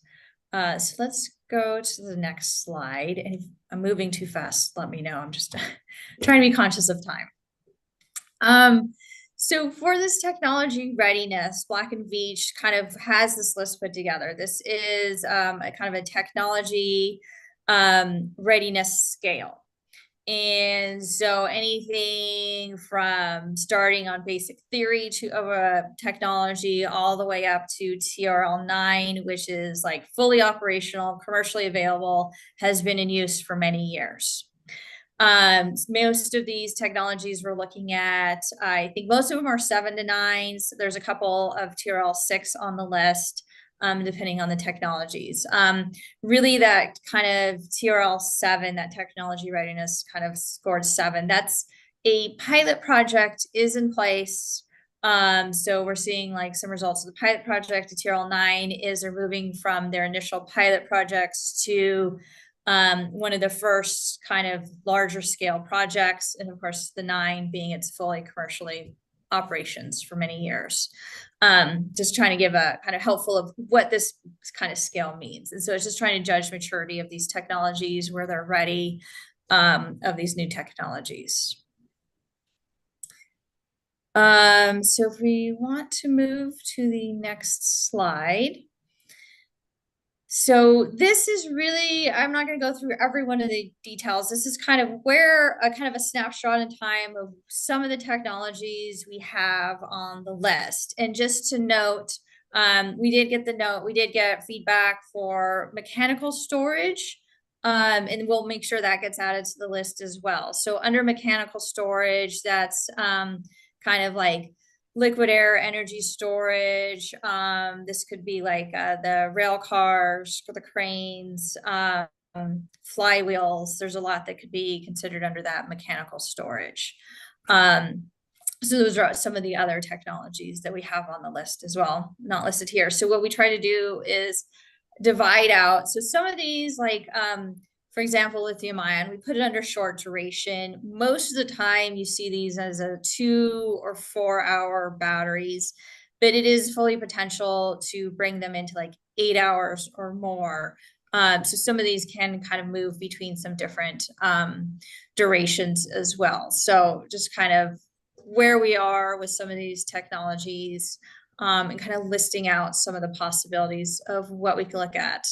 So let's go to the next slide. And if I'm moving too fast, let me know. I'm just trying to be conscious of time. So for this technology readiness, Black & Veatch kind of has this list put together. This is a kind of a technology readiness scale. And so anything from starting on basic theory of a technology all the way up to TRL 9, which is like fully operational, commercially available, has been in use for many years. Most of these technologies we're looking at, I think most of them are 7 to 9. So there's a couple of TRL 6 on the list, depending on the technologies. Really that kind of TRL 7, that technology readiness kind of scored 7. That's a pilot project is in place. So we're seeing like some results of the pilot project. The TRL 9 is they're moving from their initial pilot projects to one of the first kind of larger scale projects. And of course, the 9 being its fully commercially operations for many years. Just trying to give a kind of helpful of what this kind of scale means. And so it's just trying to judge maturity of these technologies, where they're ready, of these new technologies. So if we want to move to the next slide. So this is really, I'm not going to go through every one of the details. This is kind of where a kind of a snapshot in time of some of the technologies we have on the list. And just to note, we did get feedback for mechanical storage, and we'll make sure that gets added to the list as well. So under mechanical storage, that's kind of like liquid air energy storage. This could be like the rail cars, for the cranes, flywheels. There's a lot that could be considered under that mechanical storage. So those are some of the other technologies that we have on the list as well, not listed here. So what we try to do is divide out. So some of these, like, for example, lithium ion, we put it under short duration. Most of the time you see these as a 2 or 4 hour batteries, but it is fully potential to bring them into like 8 hours or more. So some of these can kind of move between some different durations as well. So just kind of where we are with some of these technologies, and kind of listing out some of the possibilities of what we can look at.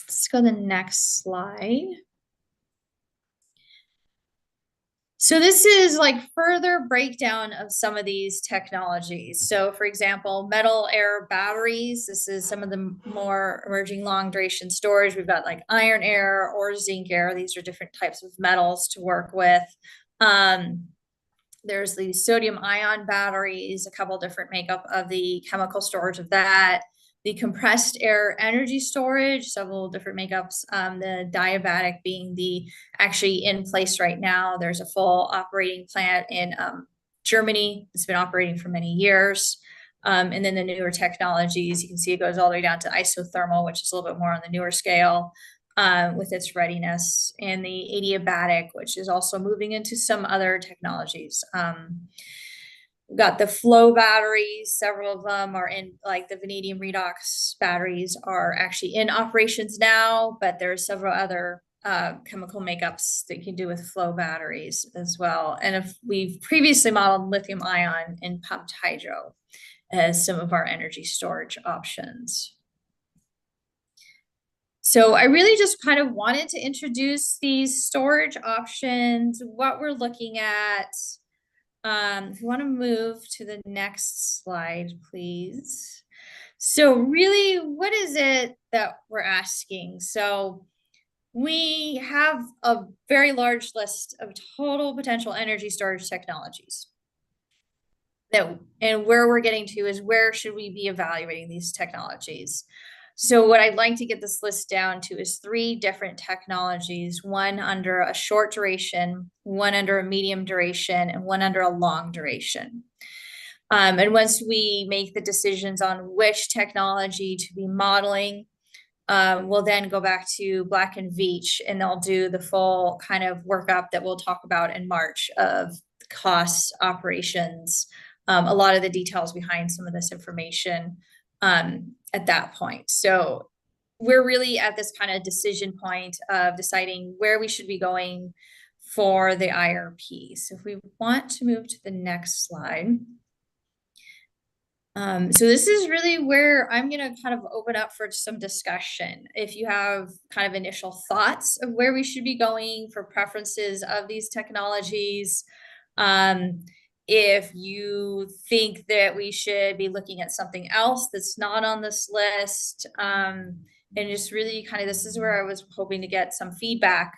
Let's go to the next slide. So this is like further breakdown of some of these technologies. So for example, metal air batteries, this is some of the more emerging long duration storage. We've got like iron air or zinc air. These are different types of metals to work with. There's the sodium ion batteries, a couple different makeup of the chemical storage of that. The compressed air energy storage, several different makeups. The diabatic being the actually in place right now. There's a full operating plant in Germany. It's been operating for many years. And then the newer technologies, you can see it goes all the way down to isothermal, which is a little bit more on the newer scale, with its readiness, and the adiabatic, which is also moving into some other technologies. We've got the flow batteries, several of them are in, like the vanadium redox batteries are actually in operations now, but there's several other chemical makeups that you can do with flow batteries as well. And if we've previously modeled lithium ion and pumped hydro as some of our energy storage options. So I really just kind of wanted to introduce these storage options, what we're looking at. If you want to move to the next slide, please. So really, what is it that we're asking? So we have a very large list of total potential energy storage technologies. And where we're getting to is, where should we be evaluating these technologies? So what I'd like to get this list down to is 3 different technologies, one under a short duration, one under a medium duration, and one under a long duration. And once we make the decisions on which technology to be modeling, we'll then go back to Black and Veatch, and they'll do the full kind of workup that we'll talk about in March of costs, operations, a lot of the details behind some of this information at that point. So we're really at this kind of decision point of deciding where we should be going for the IRP. So if we want to move to the next slide. So this is really where I'm going to kind of open up for some discussion. If you have kind of initial thoughts of where we should be going for preferences of these technologies, if you think that we should be looking at something else that's not on this list, and just really kind of, this is where I was hoping to get some feedback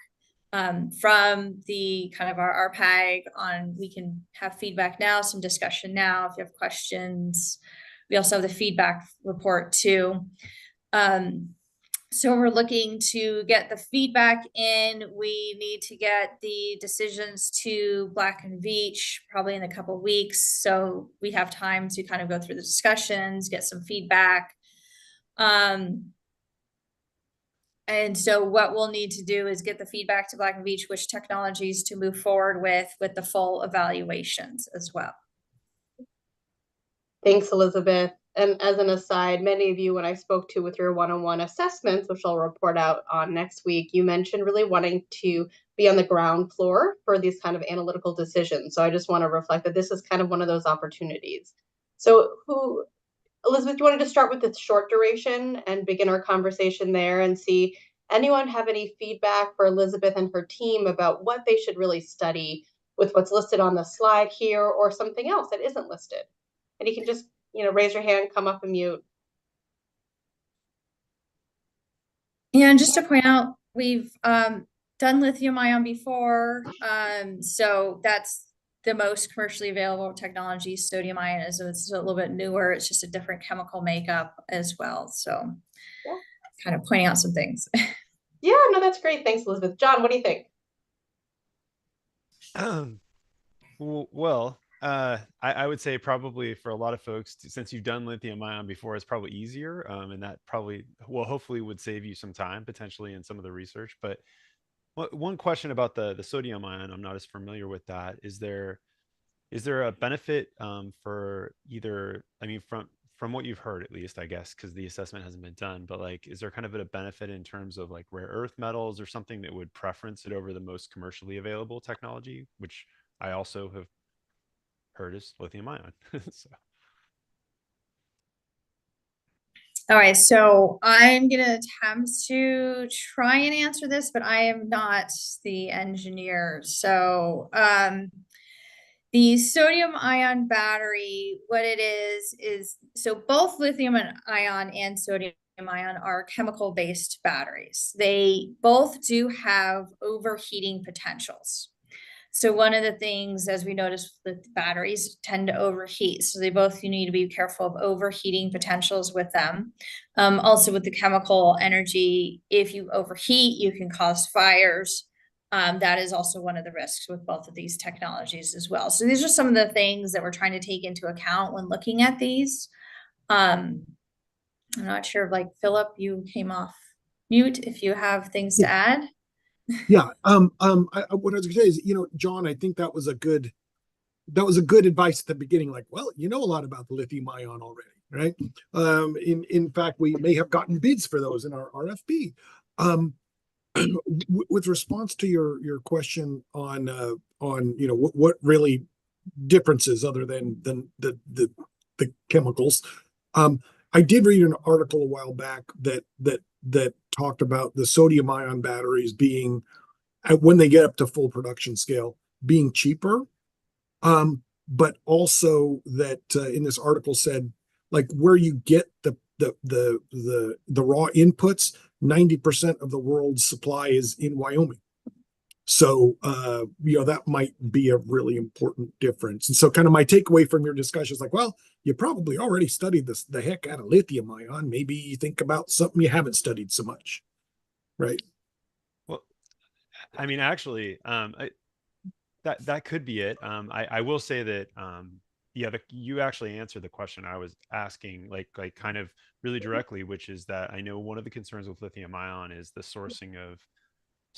from the kind of our RPAG on, we can have feedback now, some discussion now, if you have questions. We also have the feedback report too. So we're looking to get the feedback in. We need to get the decisions to Black and Veatch probably in a couple of weeks. So we have time to kind of go through the discussions, get some feedback. And so what we'll need to do is get the feedback to Black and Veatch, which technologies to move forward with the full evaluations as well. Thanks, Elizabeth. And as an aside, many of you, when I spoke to with your one-on-one assessments, which I'll report out on next week, you mentioned really wanting to be on the ground floor for these kind of analytical decisions. So I just want to reflect that this is kind of one of those opportunities. So Elizabeth, you wanted to start with the short duration and begin our conversation there and see anyone have any feedback for Elizabeth and her team about what they should really study with what's listed on the slide here or something else that isn't listed. And you can just, raise your hand, come up and mute. Yeah, and just to point out, we've done lithium ion before. So that's the most commercially available technology. Sodium ion is it's a little bit newer. It's just a different chemical makeup as well. So yeah, kind of pointing out some things. Yeah, no, that's great. Thanks, Elizabeth. John, what do you think? Well, I would say probably for a lot of folks, since you've done lithium ion before, it's probably easier. And that probably, well, hopefully would save you some time potentially in some of the research. But one question about the sodium ion, I'm not as familiar with that. Is there a benefit for either, I mean, from what you've heard, at least, I guess, because the assessment hasn't been done, but like, is there kind of a benefit in terms of like rare earth metals or something that would preference it over the most commercially available technology, which I also have heard is lithium ion. So. All right, so I'm gonna attempt to try and answer this, but I am not the engineer. So the sodium ion battery, what it is so both lithium ion and sodium ion are chemical based batteries. They both do have overheating potentials. So one of the things, as we noticed, that batteries tend to overheat. So they both, you need to be careful of overheating potentials with them. Also with the chemical energy, if you overheat, you can cause fires. That is also one of the risks with both of these technologies as well. So these are some of the things that we're trying to take into account when looking at these. I'm not sure, like Philip, you came off mute if you have things to add. Yeah. What I was gonna say is, John, I think that was a good advice at the beginning. Like, well, you know a lot about the lithium ion already, right? In fact, we may have gotten bids for those in our RFP. With response to your question on what really differences other than the chemicals. I did read an article a while back that talked about the sodium ion batteries being, when they get up to full production scale, being cheaper. But also that in this article said, like, where you get the raw inputs, 90% of the world's supply is in Wyoming. So that might be a really important difference. And so kind of my takeaway from your discussion is like, well, you probably already studied the heck out of lithium ion. Maybe you think about something you haven't studied so much, right? Well, I mean, actually, that could be it. I will say that you actually answered the question I was asking, like kind of really directly, which is that I know one of the concerns with lithium ion is the sourcing of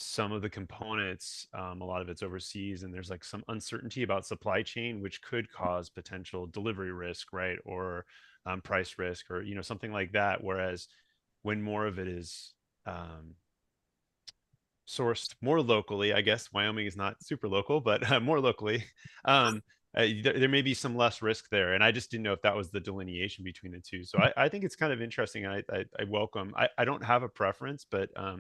some of the components. A lot of it's overseas, and there's like some uncertainty about supply chain, which could cause potential delivery risk, right, or price risk, or something like that. Whereas when more of it is sourced more locally, I guess Wyoming is not super local, but more locally, there may be some less risk there, and I just didn't know if that was the delineation between the two. So I think it's kind of interesting. I welcome. I don't have a preference, but I,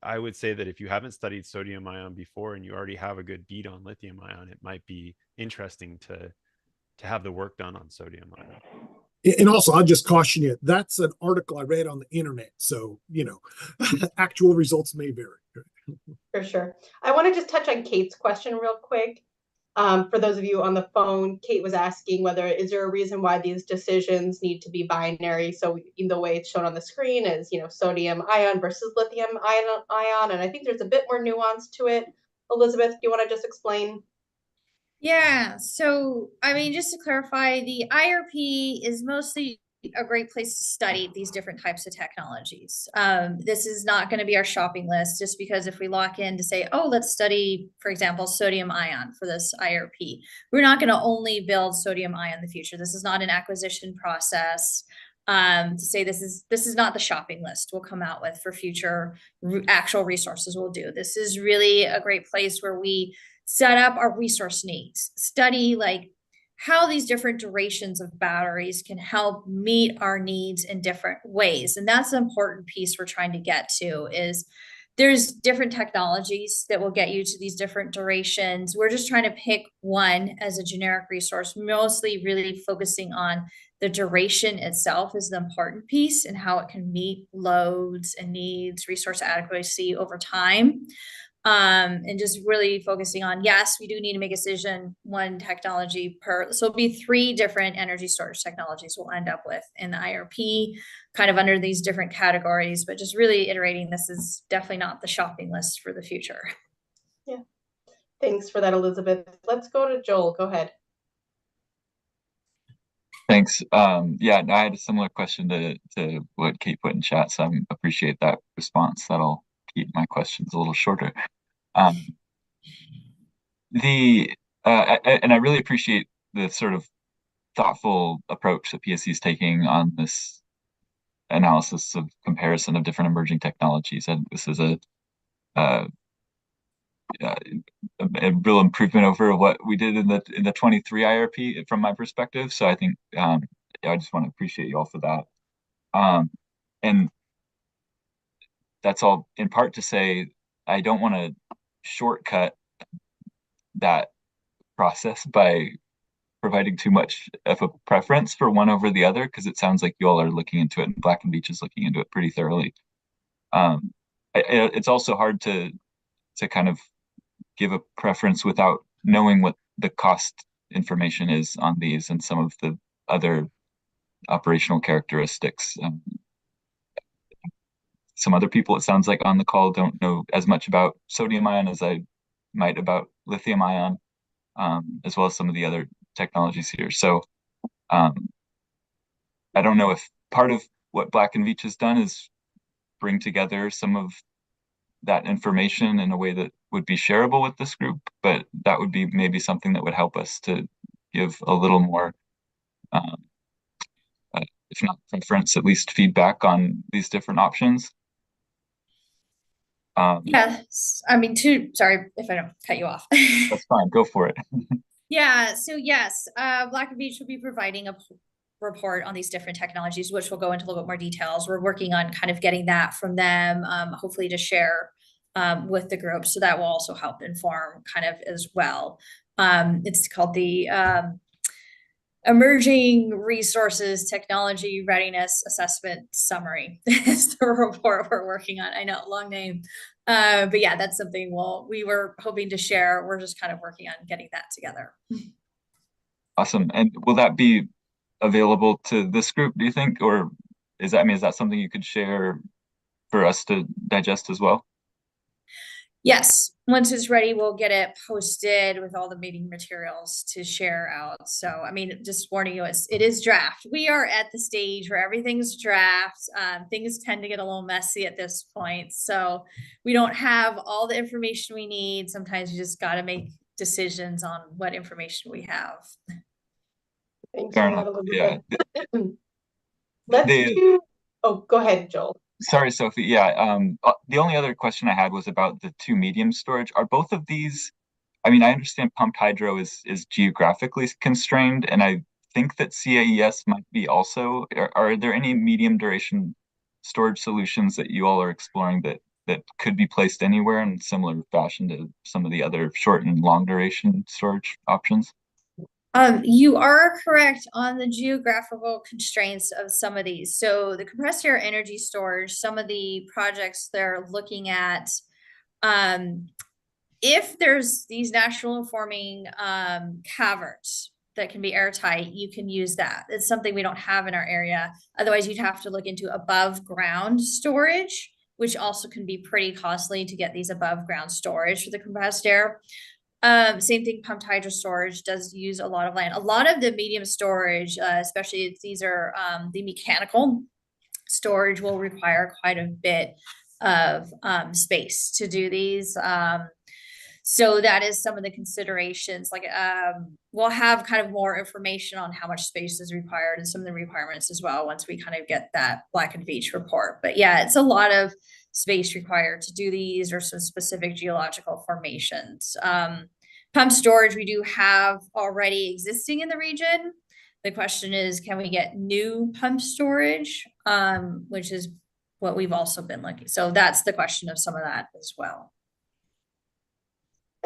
I would say that if you haven't studied sodium ion before and you already have a good beat on lithium ion, it might be interesting to have the work done on sodium ion. And also, I'll just caution you, that's an article I read on the internet. So, actual results may vary. For sure. I want to just touch on Kate's question real quick. For those of you on the phone, Kate was asking is there a reason why these decisions need to be binary? So in the way it's shown on the screen is, sodium ion versus lithium ion. And I think there's a bit more nuance to it. Elizabeth, do you want to just explain? Yeah, so I mean, just to clarify, the IRP is mostly a great place to study these different types of technologies. This is not going to be our shopping list, just because if we lock in to say, oh, let's study, for example, sodium ion for this IRP, we're not going to only build sodium ion in the future. This is not an acquisition process. To say this is not the shopping list we'll come out with for future actual resources we'll do. This is really a great place where we set up our resource needs, study like how these different durations of batteries can help meet our needs in different ways. And that's the important piece we're trying to get to is there's different technologies that will get you to these different durations. We're just trying to pick one as a generic resource, mostly really focusing on the duration itself is the important piece and how it can meet loads and needs, resource adequacy over time. And just really focusing on, yes, we do need to make a decision, one technology per, so it'll be 3 different energy storage technologies we'll end up with in the IRP, kind of under these different categories, but just really iterating, this is definitely not the shopping list for the future. Yeah, thanks for that, Elizabeth. Let's go to Joel, go ahead. Thanks. Yeah, I had a similar question to what Kate put in chat, so I appreciate that response. That'll keep my questions a little shorter. And I really appreciate the sort of thoughtful approach that PSE is taking on this analysis of comparison of different emerging technologies. And this is a real improvement over what we did in the 23 IRP from my perspective. So I think I just want to appreciate you all for that. And that's all in part to say I don't want to shortcut that process by providing too much of a preference for one over the other, because it sounds like you all are looking into it and Black and Beach is looking into it pretty thoroughly. It's also hard to kind of give a preference without knowing what the cost information is on these and some of the other operational characteristics. Some other people, it sounds like, on the call don't know as much about sodium ion as I might about lithium ion, as well as some of the other technologies here. So I don't know if part of what Black and Veatch has done is bring together some of that information in a way that would be shareable with this group, but that would be maybe something that would help us to give a little more, if not preference, at least feedback on these different options. Yes, I mean, sorry if I don't cut you off. That's fine, go for it. Yeah, so yes, Black and Beach will be providing a report on these different technologies, which will go into a little bit more details. We're working on kind of getting that from them, hopefully to share with the group. So that will also help inform kind of as well. It's called the Emerging Resources Technology Readiness Assessment Summary. Is the report we're working on. I know, long name. But yeah, that's something we were hoping to share. We're just kind of working on getting that together. Awesome. And will that be available to this group, do you think? Or is that something you could share for us to digest as well? Yes, once it's ready, we'll get it posted with all the meeting materials to share out. So, I mean, just warning you, it is draft. We are at the stage where everything's draft. Things tend to get a little messy at this point. So we don't have all the information we need. Sometimes you just got to make decisions on what information we have. Thanks for that, Elizabeth. Go ahead, Joel. Sorry, Sophie. Yeah, the only other question I had was about the 2 medium storage. Are both of these I mean, I understand pumped hydro is geographically constrained, and I think that CAES might be also. Are there any medium duration storage solutions that you all are exploring that could be placed anywhere in similar fashion to some of the other short and long duration storage options? You are correct on the geographical constraints of some of these. So the compressed air energy storage, some of the projects they're looking at, if there's these natural forming caverns that can be airtight, you can use that. It's something we don't have in our area. Otherwise, you'd have to look into above ground storage, which also can be pretty costly to get these above ground storage for the compressed air. Same thing, pumped hydro storage does use a lot of land. A lot of the medium storage, especially if these are the mechanical storage, will require quite a bit of space to do these. So that is some of the considerations. Like we'll have kind of more information on how much space is required and some of the requirements as well once we kind of get that Black and Veatch report. But yeah, it's a lot of space required to do these or some specific geological formations. Pump storage we do have already existing in the region. The question is, can we get new pump storage, which is what we've also been looking. So that's the question of some of that as well.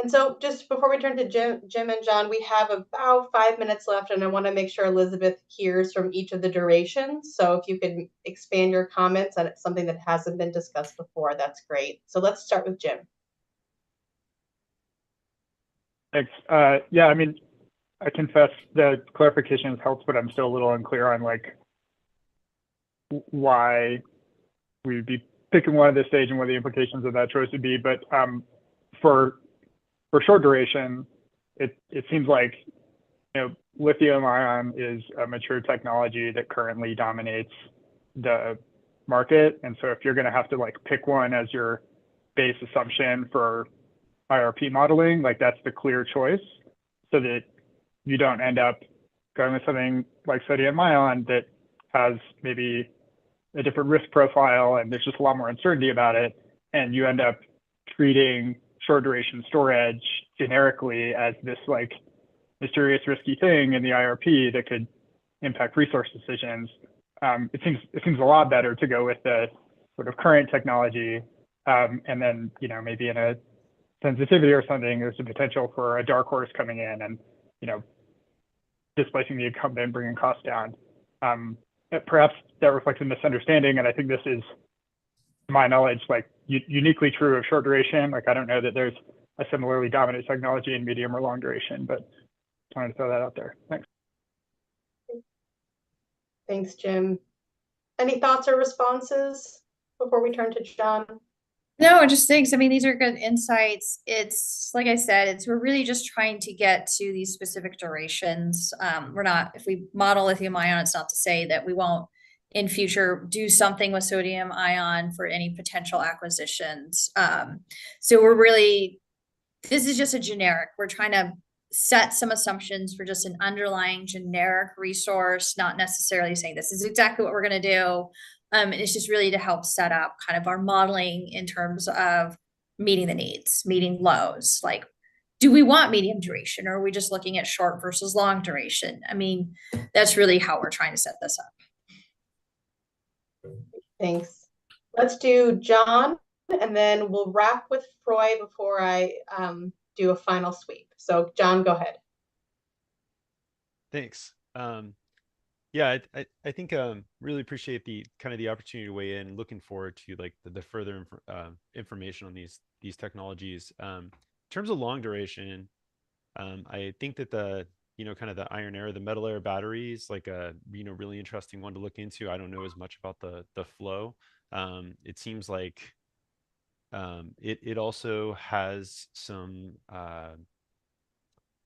And so just before we turn to Jim and John, we have about 5 minutes left, and I want to make sure Elizabeth hears from each of the durations. So if you can expand your comments on something that hasn't been discussed before, that's great. So let's start with Jim. Thanks. Yeah, I mean, I confess the clarification helps, but I'm still a little unclear on like why we'd be picking one at this stage and what the implications of that choice would be. But for short duration, it seems like, you know, lithium ion is a mature technology that currently dominates the market. And so if you're going to have to like pick one as your base assumption for IRP modeling, like that's the clear choice, so that you don't end up going with something like sodium ion that has maybe a different risk profile and there's just a lot more uncertainty about it, and you end up treating short duration storage generically as this like mysterious risky thing in the IRP that could impact resource decisions. It seems a lot better to go with the sort of current technology, and then, you know, maybe in a sensitivity or something, there's a potential for a dark horse coming in and, you know, displacing the incumbent, bringing costs down. Perhaps that reflects a misunderstanding, and I think this is, to my knowledge, like uniquely true of short duration. Like I don't know that there's a similarly dominant technology in medium or long duration, but just wanted to throw that out there. Thanks. Thanks, Jim. Any thoughts or responses before we turn to John? No, just thanks. I mean, these are good insights. It's like I said, we're really just trying to get to these specific durations. We're not, if we model lithium ion, it's not to say that we won't in future do something with sodium ion for any potential acquisitions. So we're really, this is just a generic. We're trying to set some assumptions for just an underlying generic resource, not necessarily saying this is exactly what we're going to do. It's just really to help set up kind of our modeling in terms of meeting the needs, meeting lows. Like, do we want medium duration, or are we just looking at short versus long duration? I mean, that's really how we're trying to set this up. Thanks. Let's do John, and then we'll wrap with Froy before I do a final sweep. So John, go ahead. Thanks. Yeah, I think really appreciate the kind of the opportunity to weigh in. Looking forward to like the further information on these technologies. In terms of long duration, I think that the, you know, kind of the iron air, the metal air batteries, like a, you know, really interesting one to look into. I don't know as much about the flow. It seems like it also has some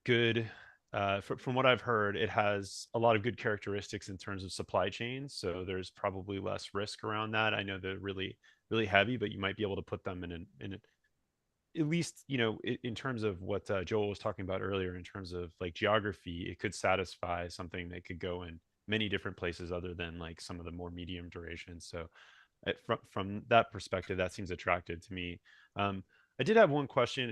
good. From what I've heard, it has a lot of good characteristics in terms of supply chains. So there's probably less risk around that. I know they're really, really heavy, but you might be able to put them at least, you know, in terms of what Joel was talking about earlier, in terms of like geography, it could satisfy something that could go in many different places other than like some of the more medium duration. So from that perspective, that seems attractive to me. I did have one question,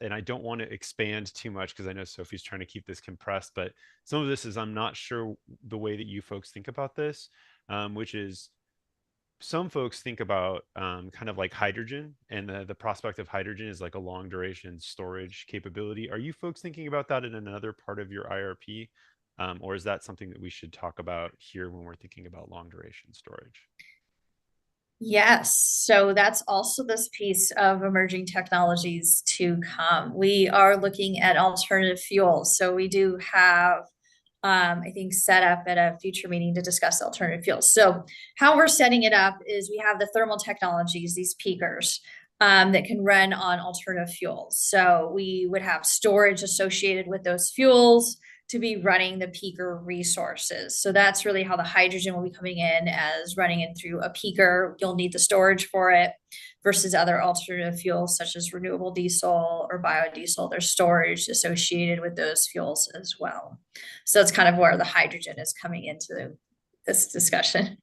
and I don't want to expand too much because I know Sophie's trying to keep this compressed, but some of this is I'm not sure the way that you folks think about this, which is some folks think about kind of like hydrogen, and the prospect of hydrogen is like a long duration storage capability. Are you folks thinking about that in another part of your IRP? Or is that something that we should talk about here when we're thinking about long duration storage? Yes, so that's also this piece of emerging technologies to come. We are looking at alternative fuels. So we do have, I think, set up at a future meeting to discuss alternative fuels. So how we're setting it up is we have the thermal technologies, these peakers, that can run on alternative fuels. So we would have storage associated with those fuels to be running the peaker resources. So that's really how the hydrogen will be coming in, as running it through a peaker. You'll need the storage for it versus other alternative fuels such as renewable diesel or biodiesel. There's storage associated with those fuels as well. So that's kind of where the hydrogen is coming into this discussion.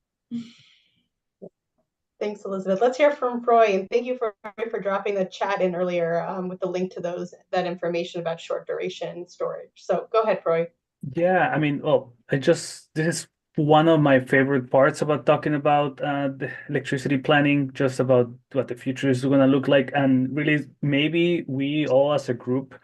Thanks, Elizabeth. Let's hear from Froy, and thank you for dropping the chat in earlier with the link to that information about short duration storage. So go ahead, Froy. Yeah, I mean, well, this is one of my favorite parts about talking about the electricity planning, just about what the future is going to look like. And really, maybe we all as a group,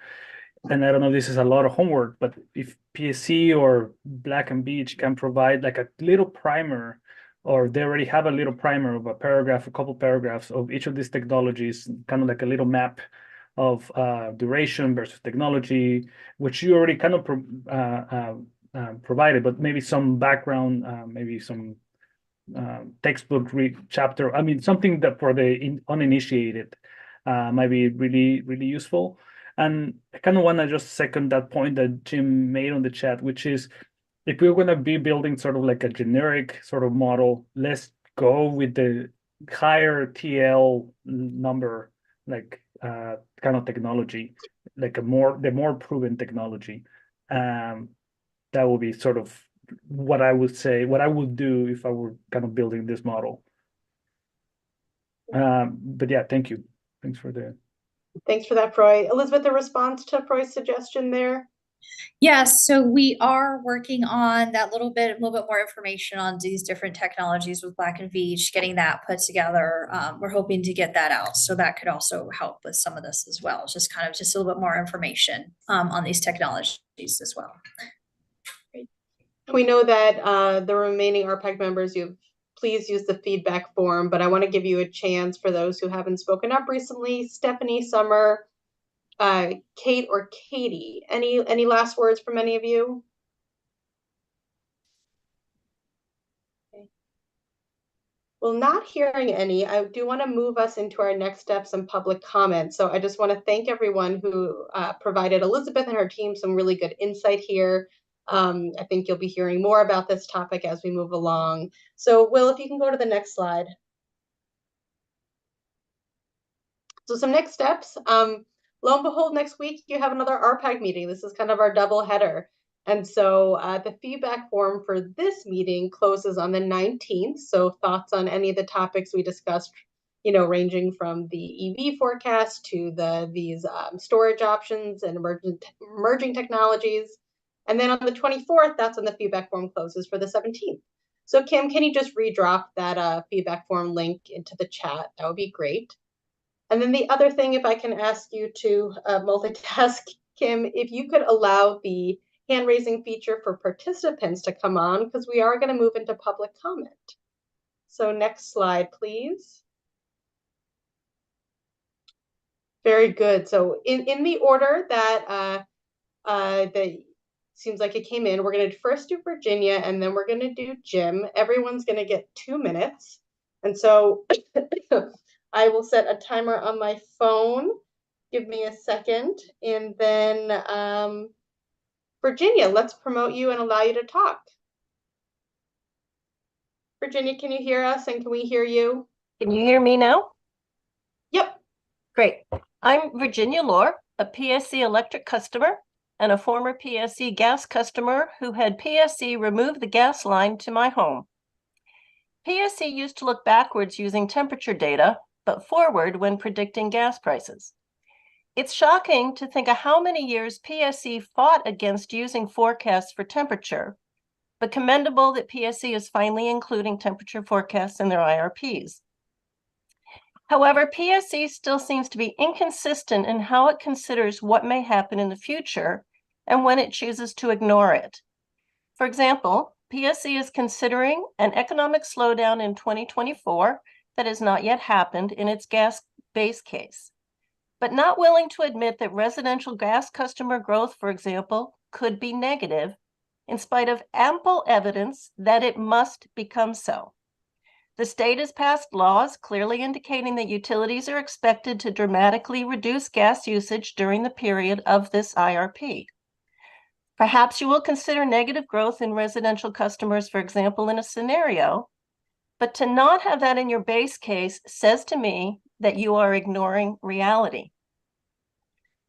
and I don't know if this is a lot of homework, but if PSE or Black and Beach can provide like a little primer, or they already have a little primer of a paragraph, a couple paragraphs of each of these technologies, kind of like a little map of duration versus technology, which you already kind of provided, but maybe some background, maybe some textbook chapter. I mean, something that for the uninitiated might be really, really useful. And I kind of want to just second that point that Jim made on the chat, which is if we're going to be building sort of like a generic sort of model, let's go with the higher TL number, like kind of technology, like the more proven technology. That would be sort of what I would say, what I would do if I were kind of building this model. But yeah, thank you. Thanks for that, Froy. Elizabeth, a response to Froy's suggestion there? Yes, so we are working on that little bit more information on these different technologies with Black and Veatch, getting that put together. We're hoping to get that out, so that could also help with some of this as well. Just a little bit more information on these technologies as well. We know that the remaining RPAG members, please use the feedback form, but I want to give you a chance for those who haven't spoken up recently. Stephanie, Summer, Kate, or Katie. Any last words from any of you? Okay. Well, not hearing any, I do want to move us into our next steps and public comment. So I just want to thank everyone who provided Elizabeth and her team some really good insight here. I think you'll be hearing more about this topic as we move along. So Will, if you can go to the next slide. So some next steps. Lo and behold, next week you have another RPAG meeting. This is kind of our double header. And so the feedback form for this meeting closes on the 19th. So thoughts on any of the topics we discussed, ranging from the EV forecast to these storage options and emerging technologies. And then on the 24th, that's when the feedback form closes for the 17th. So Kim, can you just redrop that feedback form link into the chat? That would be great. And then the other thing, if I can ask you to multitask, Kim, if you could allow the hand raising feature for participants to come on, because we are going to move into public comment. So next slide, please. Very good. So in the order that seems like it came in, we're going to first do Virginia, and then we're going to do Jim. Everyone's going to get 2 minutes. And so I will set a timer on my phone. Give me a second. And then Virginia, let's promote you and allow you to talk. Virginia, can you hear us, and can we hear you? Can you hear me now? Yep. Great. I'm Virginia Lohr, a PSE electric customer and a former PSE gas customer who had PSE remove the gas line to my home. PSE used to look backwards using temperature data but forward when predicting gas prices. It's shocking to think of how many years PSE fought against using forecasts for temperature, but commendable that PSE is finally including temperature forecasts in their IRPs. However, PSE still seems to be inconsistent in how it considers what may happen in the future and when it chooses to ignore it. For example, PSE is considering an economic slowdown in 2024 that has not yet happened in its gas base case, but not willing to admit that residential gas customer growth, for example, could be negative, in spite of ample evidence that it must become so. The state has passed laws clearly indicating that utilities are expected to dramatically reduce gas usage during the period of this IRP. Perhaps you will consider negative growth in residential customers, for example, in a scenario, but to not have that in your base case says to me that you are ignoring reality.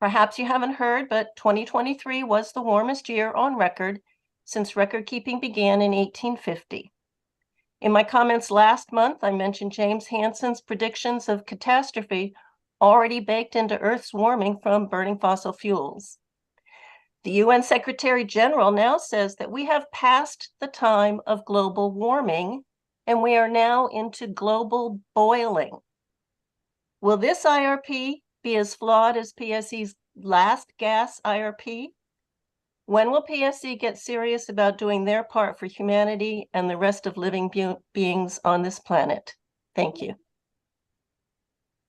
Perhaps you haven't heard, but 2023 was the warmest year on record since record keeping began in 1850. In my comments last month, I mentioned James Hansen's predictions of catastrophe already baked into Earth's warming from burning fossil fuels. The UN Secretary General now says that we have passed the time of global warming and we are now into global boiling. Will this IRP be as flawed as PSE's last gas IRP? When will PSE get serious about doing their part for humanity and the rest of living beings on this planet? Thank you.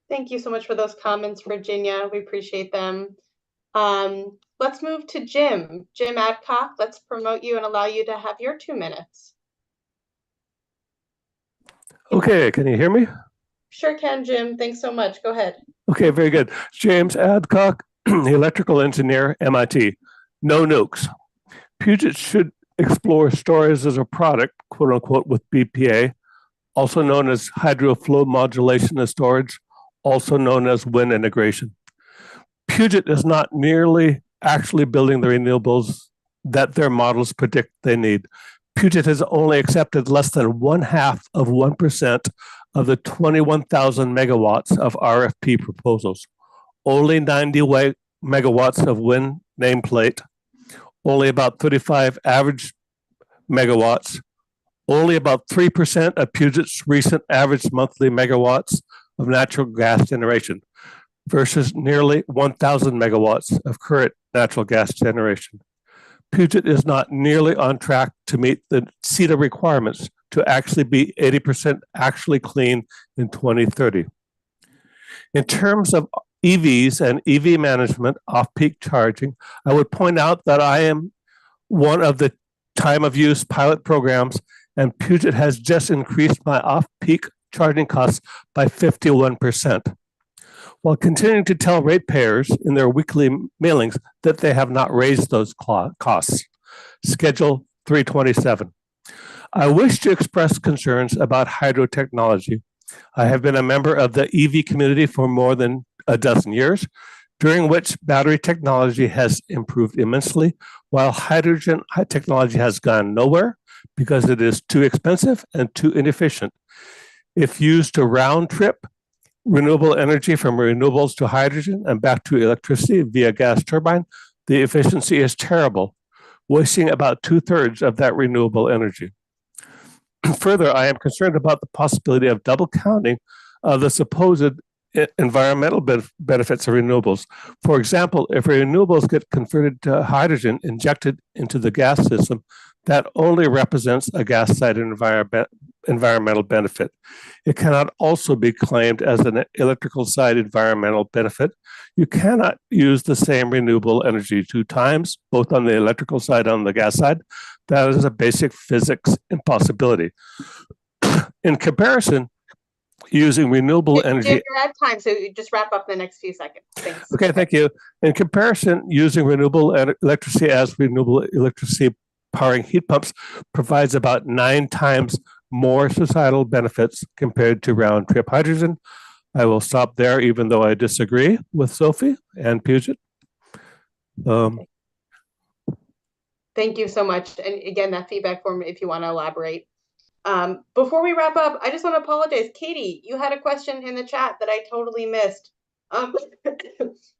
Thank you so much for those comments, Virginia. We appreciate them. Let's move to Jim. Jim Adcock, let's promote you and allow you to have your 2 minutes. Okay, can you hear me? Sure can, Jim. Thanks so much. Go ahead. Okay, very good. James Adcock, electrical engineer, MIT. No nukes. Puget should explore storage as a product, quote unquote, with BPA, also known as hydro flow modulation and storage, also known as wind integration. Puget is not nearly actually building the renewables that their models predict they need. Puget has only accepted less than 0.5% of the 21,000 megawatts of RFP proposals. Only 90 megawatts of wind nameplate, only about 35 average megawatts, only about 3% of Puget's recent average monthly megawatts of natural gas generation versus nearly 1,000 megawatts of current natural gas generation. Puget is not nearly on track to meet the CETA requirements to actually be 80% actually clean in 2030. In terms of EVs and EV management, off-peak charging, I would point out that I am one of the time of use pilot programs, and Puget has just increased my off-peak charging costs by 51%, while continuing to tell ratepayers in their weekly mailings that they have not raised those costs. Schedule 327. I wish to express concerns about hydro technology. I have been a member of the EV community for more than a dozen years, during which battery technology has improved immensely, while hydrogen technology has gone nowhere because it is too expensive and too inefficient. If used to round trip renewable energy from renewables to hydrogen and back to electricity via gas turbine, the efficiency is terrible, wasting about 2/3 of that renewable energy. Further, I am concerned about the possibility of double counting of the supposed environmental benefits of renewables. For example, if renewables get converted to hydrogen injected into the gas system, that only represents a gas side environmental benefit. It cannot also be claimed as an electrical side environmental benefit. You cannot use the same renewable energy 2 times, both on the electrical side and on the gas side. That is a basic physics impossibility. In comparison, using renewable energy. Jim, you're out of time, so you just wrap up in the next few seconds. Thanks. Okay, thank you. In comparison, using renewable electricity as renewable electricity powering heat pumps provides about 9 times more societal benefits compared to round trip hydrogen. I will stop there, even though I disagree with Sophie and Puget. Thank you so much. And again, that feedback form, if you want to elaborate. Before we wrap up, I just want to apologize. Katie, you had a question in the chat that I totally missed.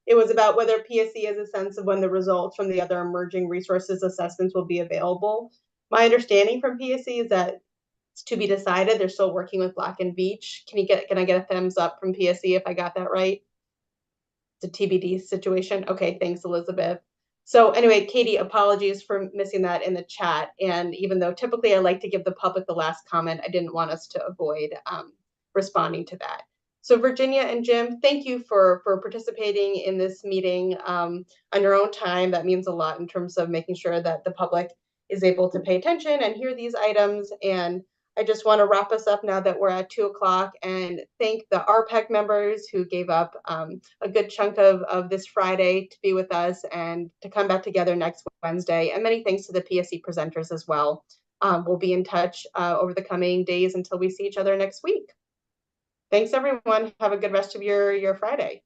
It was about whether PSE has a sense of when the results from the other emerging resources assessments will be available. My understanding from PSE is that it's to be decided. They're still working with Black and Beach. Can I get a thumbs up from PSE if I got that right? It's a TBD situation. Okay, thanks, Elizabeth. So anyway, Katie, apologies for missing that in the chat. And even though typically I like to give the public the last comment, I didn't want us to avoid responding to that. So Virginia and Jim, thank you for participating in this meeting on your own time. That means a lot in terms of making sure that the public is able to pay attention and hear these items. And I just want to wrap us up now that we're at 2 o'clock and thank the RPAG members who gave up a good chunk of this Friday to be with us and to come back together next Wednesday. And many thanks to the PSE presenters as well. We'll be in touch over the coming days until we see each other next week. Thanks, everyone. Have a good rest of your Friday.